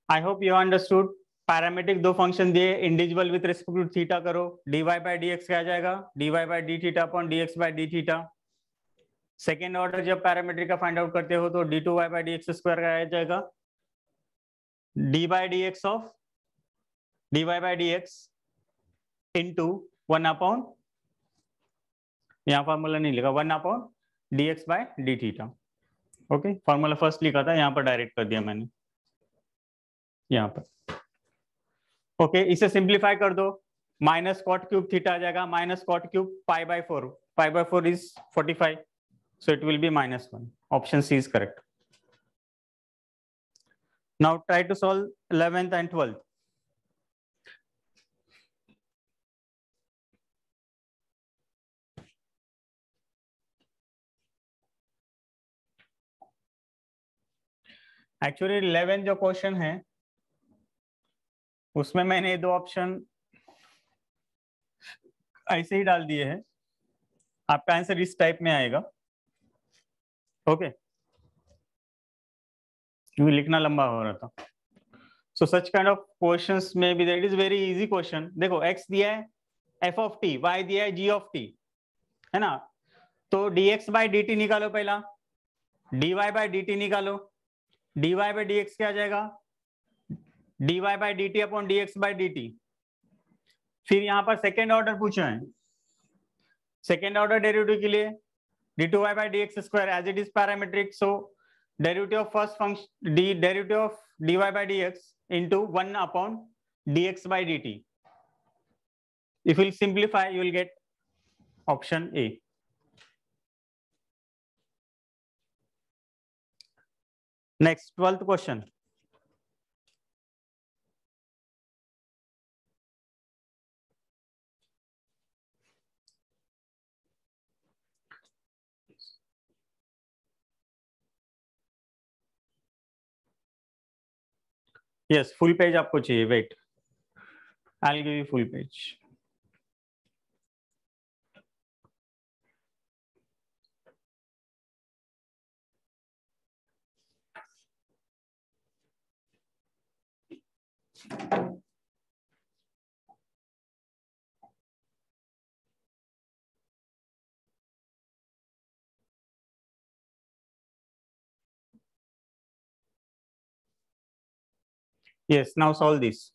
I hope you understood. Parametric दो फंक्शन दिए, individual with respect to theta करो, dy बाय dx क्या आ जाएगा, dy by d theta upon dx by d theta. Second order जब parametric का find out करते हो तो d2y बाय dx स्क्वायर का आ जाएगा, d by dx of dy by dx into 1 upon, यहाँ फॉर्मूला नहीं लिखा, 1 upon dx by d theta. Okay, formula first लिखा था, यहाँ पर डायरेक्ट कर दिया मैंने यहाँ पर। ओके, इसे सिंप्लीफाई कर दो, माइनस कॉट क्यूब थीटा आ जाएगा, minus cot cube pi by 4, pi by 4 is 45, so it will be -1. Option C is correct. Now try to solve 11th and 12th. Actually 11 जो क्वेश्चन है उसमें मैंने दो ऑप्शन ऐसे ही डाल दिए हैं, आपका आंसर इस टाइप में आएगा। ओके, क्योंकि लिखना लंबा हो रहा था। सो सच काइंड ऑफ क्वेश्चंस में भी that is very easy question. देखो x दिया है f ऑफ t, y दिया है g ऑफ t, है ना, तो dx बाय dt निकालो, पहला dy बाय dt निकालो, dy बाय dx क्या आ जाएगा, dy by dt upon dx by dt। फिर यहाँ पर सेकेंड ऑर्डर पूछा है, सेकेंड ऑर्डर डेरिवेटिव के लिए d2y by dx square as it is parametric, so derivative of first function derivative of dy by dx into 1 upon dx by dt. If you will simplify, you will get option A. Next, 12th question. Yes, full page आपको चाहिए, wait, I'll give you full page. Yes, now solve this.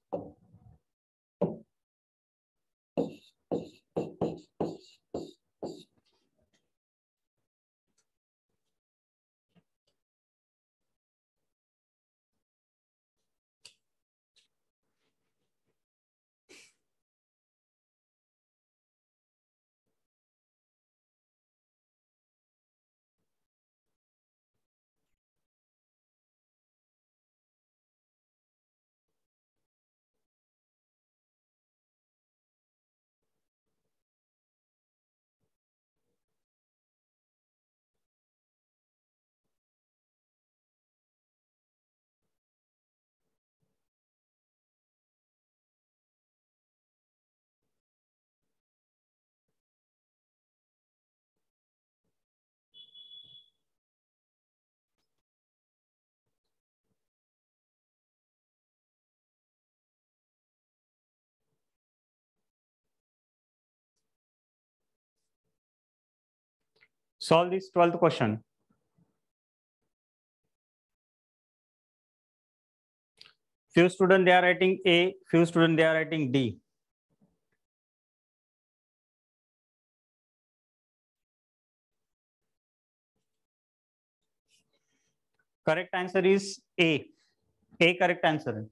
Solve this 12th question. Few students they are writing A, few students they are writing D. Correct answer is A. A correct answer.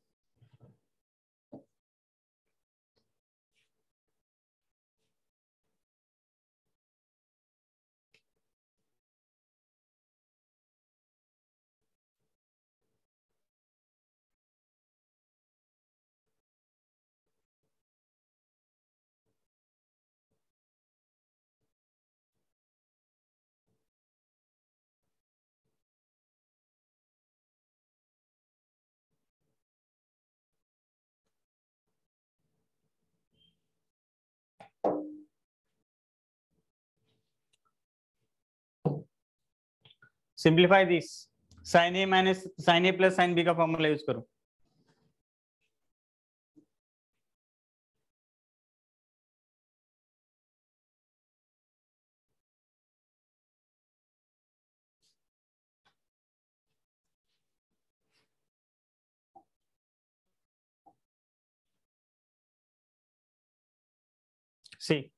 Simplify this. Sin A minus sin A plus sin B का formula use करो. See.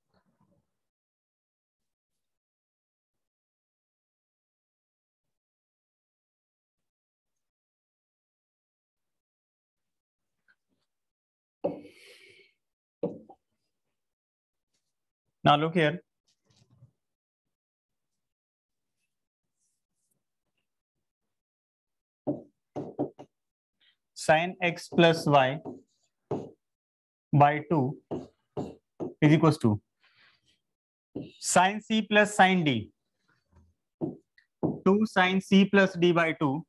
Now look here. Sin x plus y by 2 is equals to sin C plus sin D. 2 sin C plus D by 2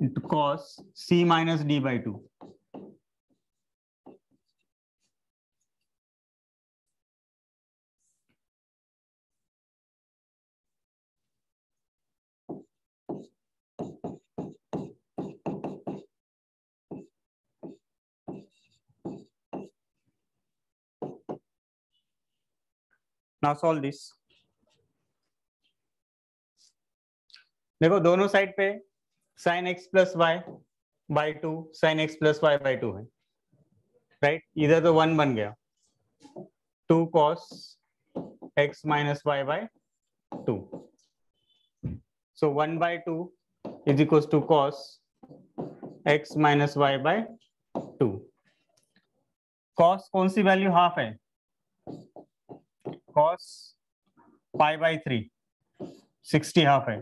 into cos C minus D by 2. Now solve this. देखो दोनों side पे sin x plus y by 2 sin x plus y by 2 है, right? इधर तो 1 बन गया. 2 cos x minus y by 2. So 1 by 2 is equals to cos x minus y by 2. cos कौन सी value half है? cos pi by 3 60 half है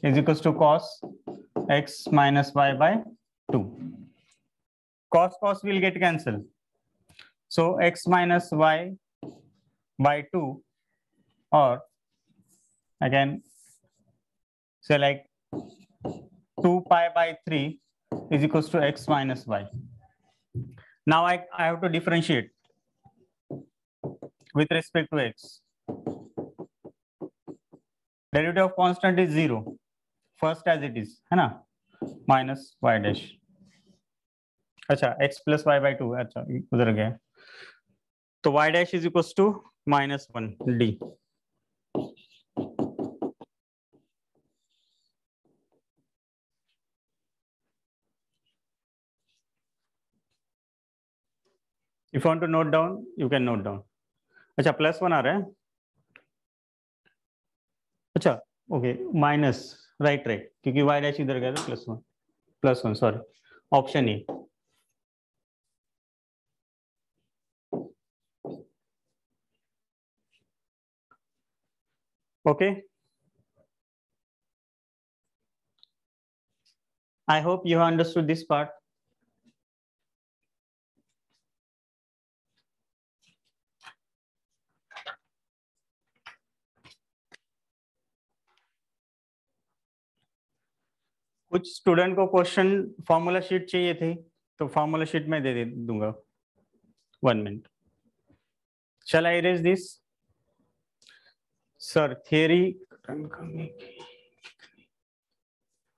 is equals to cos x minus y by 2. Cos will get cancelled. So x minus y by 2, or again say like 2 pi by 3 is equals to x minus y. Now I have to differentiate with respect to x. Derivative of constant is 0. First as it is, है ना? Minus y dash. अच्छा, x plus y by 2. अच्छा, उधर गया. तो y dash is equals to minus 1 d. If you want to note down, you can note down. अच्छा, plus 1 आ रहा है. अच्छा, ओके, माइनस राइट, क्योंकि y डैश इधर गया था. Plus one sorry, option A. Okay, I hope you have understood this part. कुछ student को क्वेश्चन फॉर्मूला शीट चाहिए थी, तो फॉर्मूला शीट में दे दूंगा. 1 minute. Shall I erase this? Sir theory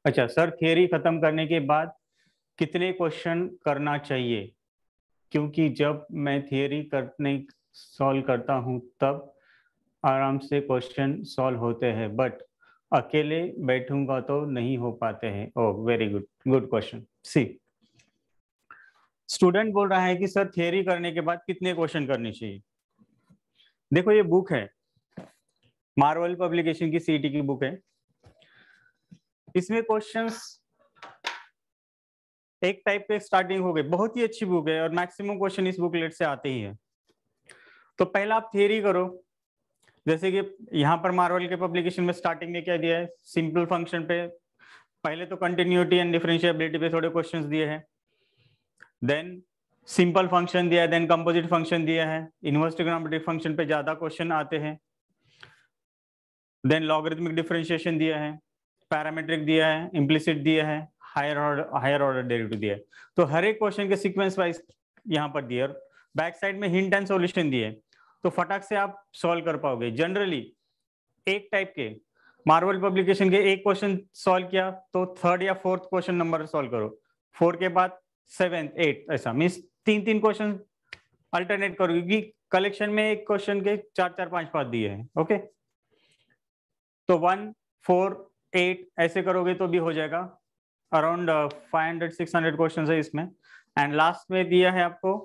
अच्छा सर, थियरी खत्म करने के बाद कितने क्वेश्चन करना चाहिए? क्योंकि जब मैं थियरी करने सॉल्व करता हूँ तब आराम से क्वेश्चन सॉल्व होते हैं, बट अकेले बैठूंगा तो नहीं हो पाते हैं। Oh very good, good question. See student बोल रहा है कि सर थियरी करने के बाद कितने क्वेश्चन करने चाहिए। देखो ये बुक है, मार्वल पब्लिकेशन की सीटी की बुक है, इसमें क्वेश्चंस एक टाइप पे स्टार्टिंग हो गई, बहुत ही अच्छी बुक है और मैक्सिमम क्वेश्चन इस बुकलेट से आते ही है। तो पहला आप थियरी करो, जैसे कि यहाँ पर मार्वल के पब्लिकेशन में स्टार्टिंग में क्या दिया है, सिंपल फंक्शन पे पहले तो कंटिन्यूटी एंड डिफरेंशिएबिलिटी पे थोड़े क्वेश्चंस दिए हैं, देन सिंपल फंक्शन दिया है, देन कंपोजिट फंक्शन दिया है, इनवर्स ट्रिग्नोमेट्रिक फंक्शन पे ज्यादा क्वेश्चन आते हैं, देन लॉगरिथमिक डिफरेंशिएशन दिया है, पैरामीट्रिक दिया है, इम्प्लिसिट दिया है, हायर ऑर्डर डेरिवेटिव दिया है। तो हर एक क्वेश्चन के सीक्वेंस वाइज यहाँ पर दिया, बैक साइड में हिंट एंड सॉल्यूशन दिए, तो फटाक से आप सॉल्व कर पाओगे। जनरली एक टाइप के मार्वल पब्लिकेशन के एक क्वेश्चन सॉल्व किया तो थर्ड या फोर्थ क्वेश्चन नंबर सॉल्व करो, 4 के बाद 7, 8, ऐसा मीन्स 3 क्वेश्चन अल्टरनेट करो, क्योंकि कलेक्शन में एक क्वेश्चन के 4, 4, 5 दिए हैं। ओके, तो 1, 4, 8 ऐसे करोगे तो भी हो जाएगा। अराउंड 500-600 क्वेश्चन है इसमें। एंड लास्ट में दिया है आपको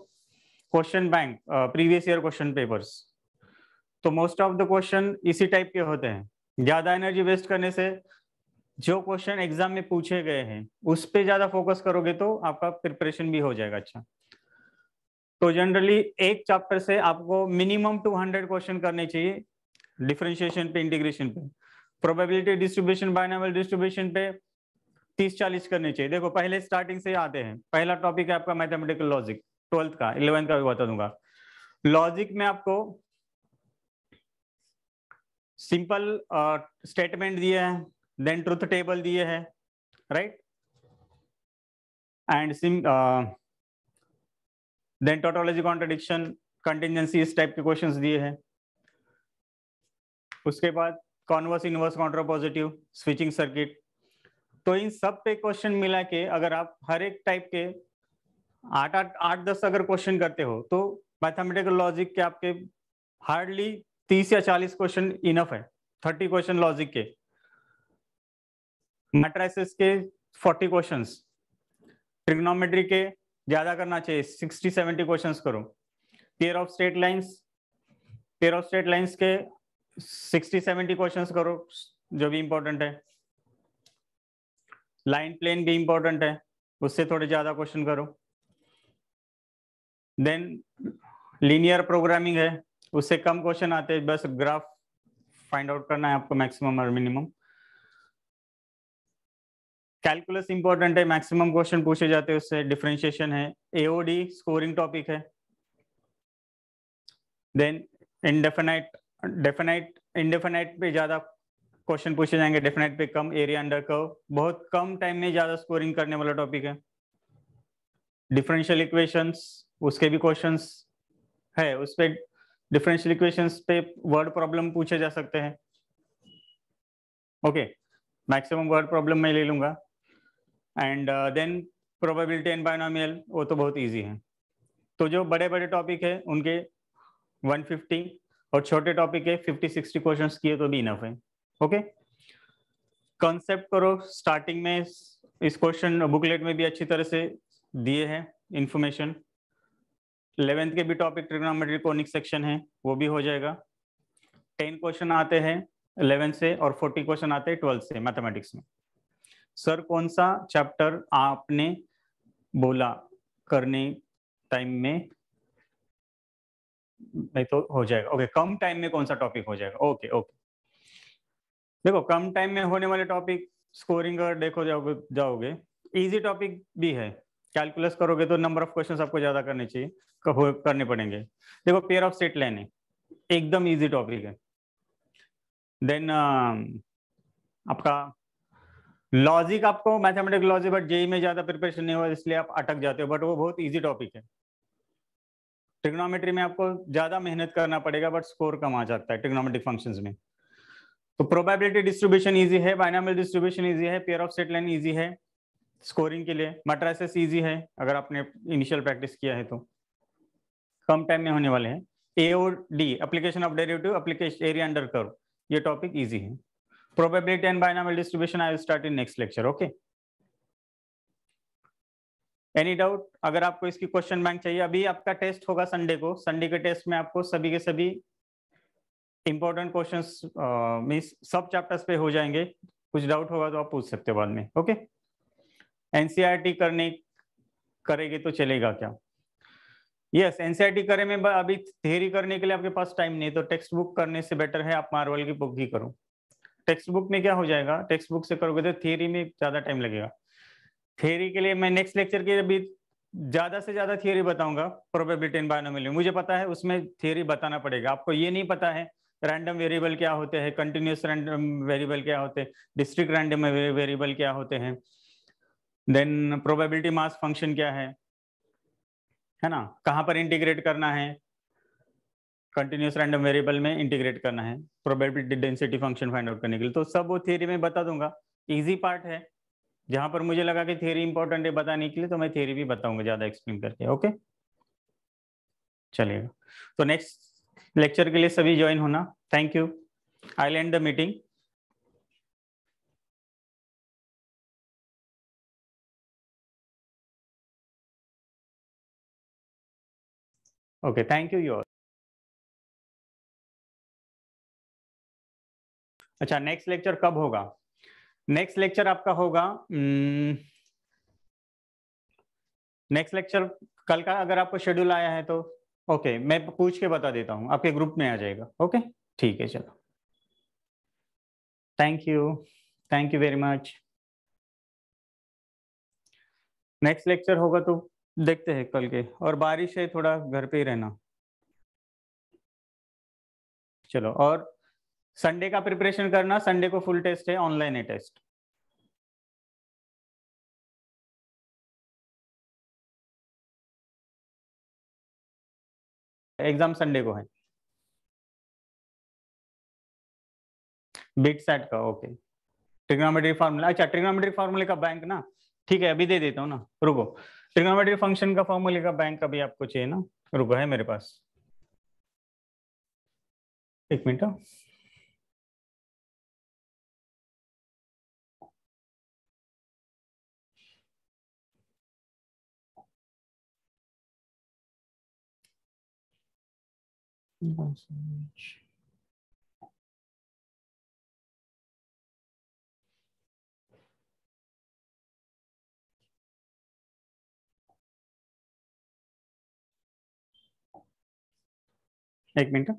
question bank, previous year question papers. तो मोस्ट ऑफ द क्वेश्चन इसी टाइप के होते हैं, ज्यादा एनर्जी वेस्ट करने से जो क्वेश्चन एग्जाम में पूछे गए हैं उस पे ज्यादा फोकस करोगे तो आपका प्रिपरेशन भी हो जाएगा अच्छा। तो जनरली एक चैप्टर से आपको मिनिमम 200 क्वेश्चन करने चाहिए, डिफरेंशिएशन पे, इंटीग्रेशन पे, प्रोबेबिलिटी डिस्ट्रीब्यूशन, बाइनोमियल डिस्ट्रीब्यूशन पे 30-40 करने चाहिए। देखो पहले स्टार्टिंग से आते हैं, पहला टॉपिक है आपका मैथमेटिकल लॉजिक, 12th का, 11th का भी बता दूंगा। लॉजिक में आपको सिंपल स्टेटमेंट दिए हैं, देन ट्रुथ टेबल दिए हैं, right, and then tautology, contradiction, contingency, इस टाइप के क्वेश्चंस दिए हैं। उसके बाद converse, inverse, contrapositive, switching circuit. तो इन सब पे क्वेश्चन मिला के अगर आप हर एक टाइप के 8-10 अगर क्वेश्चन करते हो तो मैथमेटिकल लॉजिक के आपके हार्डली 30 या 40 क्वेश्चन इनफ है। 30 क्वेश्चन लॉजिक के, मैट्रिसेस के 40 क्वेश्चंस, ट्रिग्नोमेट्री के ज्यादा करना चाहिए, 60-70 क्वेश्चंस करो। पेयर ऑफ स्ट्रेट लाइंस के 60-70 क्वेश्चंस करो, जो भी इंपॉर्टेंट है। लाइन प्लेन भी इंपॉर्टेंट है, उससे थोड़े ज्यादा क्वेश्चन करो। देन लीनियर प्रोग्रामिंग है, उससे कम क्वेश्चन आते हैं, बस ग्राफ फाइंड आउट करना है आपको, मैक्सिमम और मिनिमम। कैलकुलस इंपॉर्टेंट है, मैक्सिमम क्वेश्चन पूछे जाते हैं उससे। डिफरेंशिएशन है, एओडी स्कोरिंग टॉपिक है। देन इंडेफिनाइट पे ज्यादा क्वेश्चन पूछे जाएंगे, डेफिनाइट पे कम। एरिया अंडर कर्व बहुत कम टाइम में ज्यादा स्कोरिंग करने वाला टॉपिक है। डिफरेंशियल इक्वेशंस, उसके भी क्वेश्चंस है, उस पे डिफरेंशियल इक्वेशंस पे वर्ड प्रॉब्लम पूछे जा सकते हैं। ओके, मैक्सिमम वर्ड प्रॉब्लम मैं ले लूंगा। And then probability and binomial, वो तो बहुत इजी है। तो जो बड़े बड़े टॉपिक है उनके 150 और छोटे टॉपिक है 50-60 क्वेश्चंस किए तो भी इनफ है। ओके, कॉन्सेप्ट करो स्टार्टिंग में, इस क्वेश्चन बुकलेट में भी अच्छी तरह से दिए हैं इंफॉर्मेशन। 11th के भी टॉपिक ट्रिग्नोमेट्री कोनिक सेक्शन है, वो भी हो जाएगा। 10 क्वेश्चन आते हैं 11th से और 40 क्वेश्चन आते हैं 12th से मैथमेटिक्स में। सर कौन सा चैप्टर आपने बोला करने टाइम में नहीं तो हो जाएगा। ओके, कम टाइम में कौन सा टॉपिक हो जाएगा। ओके ओके, देखो कम टाइम में होने वाले टॉपिक स्कोरिंग अगर देखो जाओगे इजी टॉपिक भी है। कैलकुलस करोगे तो नंबर ऑफ क्वेश्चंस आपको ज्यादा करने चाहिए, करने पड़ेंगे। देखो पेयर ऑफ स्ट्रेट लाइन है, एकदम इजी टॉपिक है। देन आपका लॉजिक, आपको मैथमेटिकल लॉजिक बट जेई में ज्यादा प्रिपरेशन नहीं हुआ इसलिए आप अटक जाते हो, बट वो बहुत इजी टॉपिक है। ट्रिग्नोमेट्री में आपको ज्यादा मेहनत करना पड़ेगा बट स्कोर कम आ जाता है ट्रिग्नोमेट्रिक फंक्शंस में। तो प्रोबेबिलिटी डिस्ट्रीब्यूशन इजी है, बाइनोमियल डिस्ट्रीब्यूशन इजी है, pair of straight line easy है स्कोरिंग के लिए, मैट्रिसेस इजी है अगर आपने इनिशियल प्रैक्टिस किया है तो। कम टाइम में होने वाले हैं। AOD, application of derivative, application area under curve, ये टॉपिक इजी है. Probability and binomial distribution I will start in next lecture. Okay. Any doubt? अगर आपको इसकी क्वेश्चन बैंक चाहिए, अभी आपका टेस्ट होगा संडे को. संडे के टेस्ट में आपको सभी के सभी इंपॉर्टेंट क्वेश्चंस मींस सब चैप्टर्स पे हो जाएंगे. कुछ डाउट होगा तो आप पूछ सकते हो बाद में. ओके. एनसीईआरटी करेंगे तो चलेगा क्या? यस, एनसीईआरटी करे में अभी थियरी करने के लिए आपके पास टाइम नहीं, तो टेक्स्ट बुक करने से बेटर है आप मार्वल की बुक ही करो. टेक्स्ट बुक में क्या हो जाएगा, टेक्स्ट बुक से करोगे तो थियरी में ज्यादा टाइम लगेगा. थियरी के लिए मैं नेक्स्ट लेक्चर के अभी ज्यादा से ज्यादा थियरी बताऊंगा. प्रोबेबिलिटी एंड बायनोमियल मुझे पता है, उसमें थियरी बताना पड़ेगा. आपको ये नहीं पता है रैंडम वेरिएबल क्या होते हैं, कंटिन्यूस रैंडम वेरिएबल क्या होते हैं, डिस्ट्रिक्ट रैंडम वेरिएबल क्या होते हैं, देन प्रोबेबिलिटी मास फंक्शन क्या है ना, कहाँ पर इंटीग्रेट करना है, कंटिन्यूस रैंडम वेरिएबल में इंटीग्रेट करना है probability density function find out करने के लिए. तो सब वो थियरी में बता दूंगा. इजी पार्ट है. जहां पर मुझे लगा कि थियरी इंपॉर्टेंट है बताने के लिए, तो मैं थियरी भी बताऊंगा ज्यादा एक्सप्लेन करके. ओके, चलिएगा. तो नेक्स्ट लेक्चर के लिए सभी ज्वाइन होना. Thank you. I will and the meeting. Okay, thank you you all. अच्छा, नेक्स्ट लेक्चर कब होगा? नेक्स्ट लेक्चर आपका होगा नेक्स्ट लेक्चर कल का. अगर आपको शेड्यूल आया है तो ओके, मैं पूछ के बता देता हूँ, आपके ग्रुप में आ जाएगा. ओके, ठीक है, चलो. Thank you very much. Next lecture होगा तो देखते हैं कल के. और बारिश है, थोड़ा घर पे ही रहना. चलो, और संडे का प्रिपरेशन करना. संडे को फुल टेस्ट है, ऑनलाइन है टेस्ट. एग्जाम संडे को है. बिट सेट का. ओके. Trigonometry formula. अच्छा, ट्रिग्नोमेट्री फार्मूले का बैंक ना. ठीक है, अभी दे देता हूँ ना, रुको. ट्रिग्नोमेट्री फंक्शन का फार्मूले का बैंक अभी आपको चाहिए ना, रुको, है मेरे पास. एक मिनट. एक मिनट.